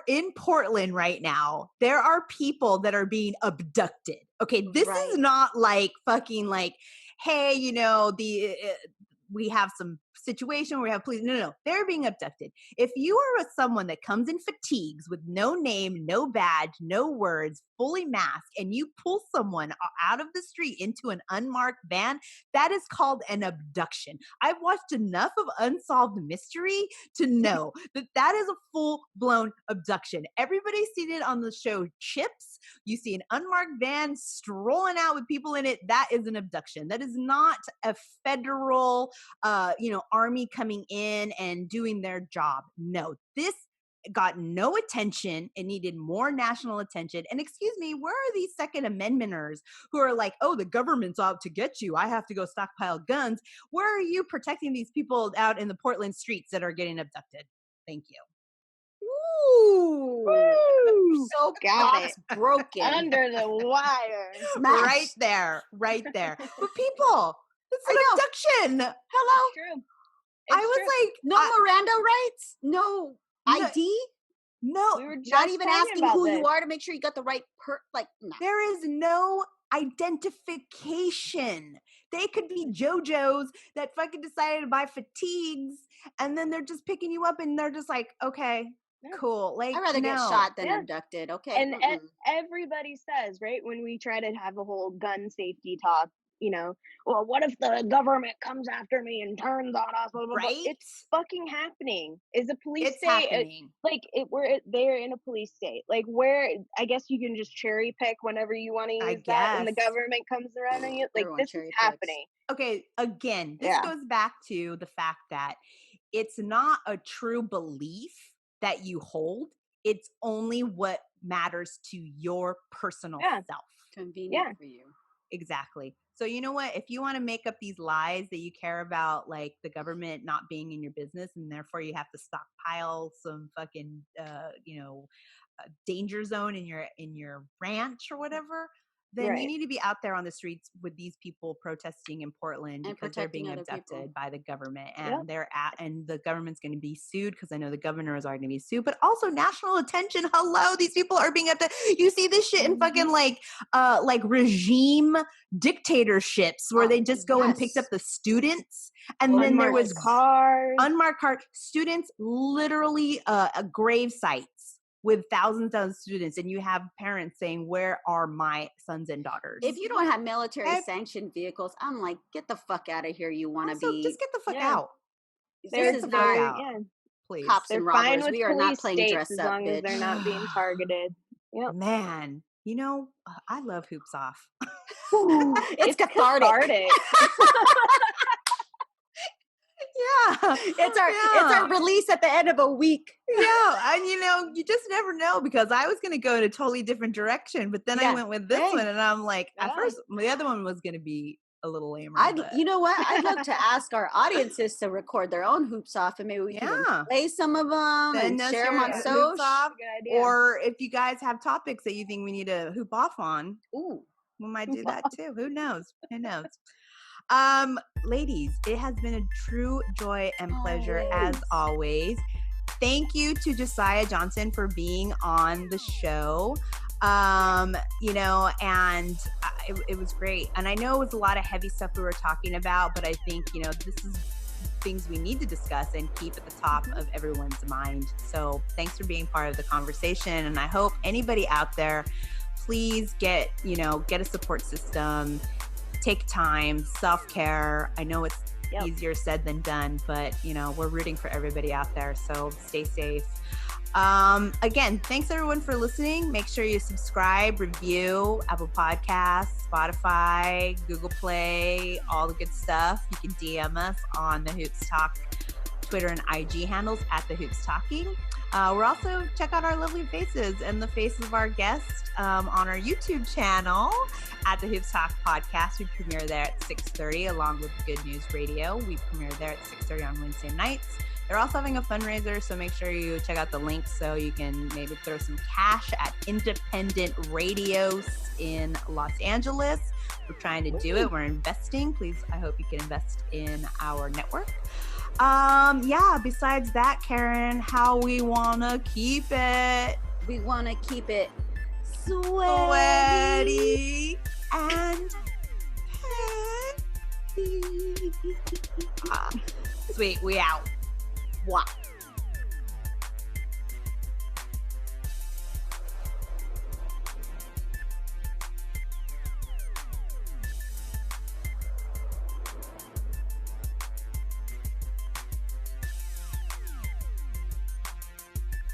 Speaker 1: in Portland right now, there are people that are being abducted. Okay, this
Speaker 2: Right.
Speaker 1: is not like fucking like, hey, we have some situation where we have police. No, they're being abducted. If you are someone that comes in fatigues with no name, no badge, no words, fully masked, and you pull someone out of the street into an unmarked van, that is called an abduction. I've watched enough of Unsolved Mystery to know that is a full-blown abduction. Everybody's seen it on the show Chips. You see an unmarked van strolling out with people in it. That is an abduction. That is not a federal army coming in and doing their job. No, this got no attention. It needed more national attention. And excuse me, where are these Second Amendmenters who are like, oh, the government's out to get you, I have to go stockpile guns? Where are you protecting these people out in the Portland streets that are getting abducted? Thank you.
Speaker 2: Ooh.
Speaker 3: Woo!
Speaker 2: So
Speaker 3: Got it.
Speaker 2: broken.
Speaker 3: Under the wire.
Speaker 2: Smash.
Speaker 1: Right there. But people, it's an
Speaker 2: I know.
Speaker 1: abduction.
Speaker 2: Hello.
Speaker 3: It's true.
Speaker 1: I was like,
Speaker 2: No Miranda rights. No ID.
Speaker 1: no,
Speaker 3: We were just
Speaker 2: Not even
Speaker 3: talking
Speaker 2: asking
Speaker 3: about
Speaker 2: who
Speaker 3: this.
Speaker 2: you are to make sure you got the right no.
Speaker 1: there is no identification. They could be JoJo's that fucking decided to buy fatigues, and then they're just picking you up, and they're just like, okay,
Speaker 3: Yeah.
Speaker 1: cool. Like,
Speaker 2: I'd rather get
Speaker 1: no.
Speaker 2: shot than
Speaker 3: Yeah.
Speaker 2: abducted. Okay.
Speaker 3: And everybody says, right, when we try to have a whole gun safety talk, well, what if the government comes after me and turns on us? Blah, blah, blah.
Speaker 1: Right?
Speaker 3: It's fucking happening. Is a police
Speaker 1: It's
Speaker 3: state
Speaker 1: happening.
Speaker 3: they're in a police state? Like, where? I guess you can just cherry pick whenever you want to
Speaker 1: I
Speaker 3: use that when the
Speaker 1: guess.
Speaker 3: government comes around on you. Like,
Speaker 2: Everyone
Speaker 3: this is
Speaker 2: cherry picks.
Speaker 3: happening.
Speaker 1: Okay, again, this
Speaker 3: Yeah.
Speaker 1: goes back to the fact that it's not a true belief that you hold. It's only what matters to your personal
Speaker 3: Yeah.
Speaker 1: self.
Speaker 2: Convenient
Speaker 3: Yeah.
Speaker 2: for you.
Speaker 1: Exactly. So you know what? If you want to make up these lies that you care about, like the government not being in your business, and therefore you have to stockpile some fucking, danger zone in your ranch or whatever, then you
Speaker 3: Right.
Speaker 1: need to be out there on the streets with these people protesting in Portland
Speaker 2: And
Speaker 1: because they're
Speaker 2: protecting
Speaker 1: being
Speaker 2: other
Speaker 1: abducted
Speaker 2: people.
Speaker 1: by the government,
Speaker 3: Yep.
Speaker 1: and the government's going to be sued because I know the governor is already going to be sued, but also national attention. Hello, these people are being abducted. You see this shit in fucking like regime dictatorships where they just go and picked up the students, and then there was unmarked cars, students literally grave sites with thousands of students, and you have parents saying, where are my sons and daughters?
Speaker 2: If you don't have military sanctioned vehicles, I'm like, get the fuck out of here. You want to be.
Speaker 1: Just get the fuck out.
Speaker 2: This is not
Speaker 1: please.
Speaker 2: cops
Speaker 3: They're
Speaker 2: and
Speaker 3: fine
Speaker 2: robbers.
Speaker 3: with
Speaker 2: We are not
Speaker 3: police
Speaker 2: playing
Speaker 3: states
Speaker 2: dress
Speaker 3: as
Speaker 2: up,
Speaker 3: long as
Speaker 2: bitch.
Speaker 3: they're not being targeted. Yep.
Speaker 1: Man, I love Hoops Off.
Speaker 2: It's cathartic.
Speaker 1: Yeah,
Speaker 2: it's our release at the end of a week.
Speaker 1: Yeah, and you just never know, because I was going to go in a totally different direction, but then I went with this one, and I'm like, at first the other one was going to be a little lamer.
Speaker 2: You know what? I'd love to ask our audiences to record their own Hoops Off, and maybe we can play some of them and share them on social.
Speaker 1: Or if you guys have topics that you think we need to hoop off on,
Speaker 2: we
Speaker 1: might do that too. Who knows? Ladies, it has been a true joy and pleasure as always. Thank you to Josiah Johnson for being on the show. And it was great. And I know it was a lot of heavy stuff we were talking about, but I think, this is things we need to discuss and keep at the top of everyone's mind. So thanks for being part of the conversation. And I hope anybody out there, please get a support system. Take time, self-care. I know it's easier said than done, but we're rooting for everybody out there. So stay safe. Again, thanks everyone for listening. Make sure you subscribe, review, Apple Podcasts, Spotify, Google Play, all the good stuff. You can DM us on the Hoops Talk Twitter and IG handles at the Hoops Talking. We're also, check out our lovely faces and the faces of our guests on our YouTube channel at the Hoops Talk Podcast. We premiere there at 6:30 along with Good News Radio. We premiere there at 6:30 on Wednesday nights. They're also having a fundraiser, so make sure you check out the link so you can maybe throw some cash at independent radios in Los Angeles. We're trying to do it. We're investing. Please, I hope you can invest in our network. Besides that, Karen, how we want to keep it?
Speaker 2: We want to keep it
Speaker 1: sweaty and petty. Sweet, we out.
Speaker 2: Wow.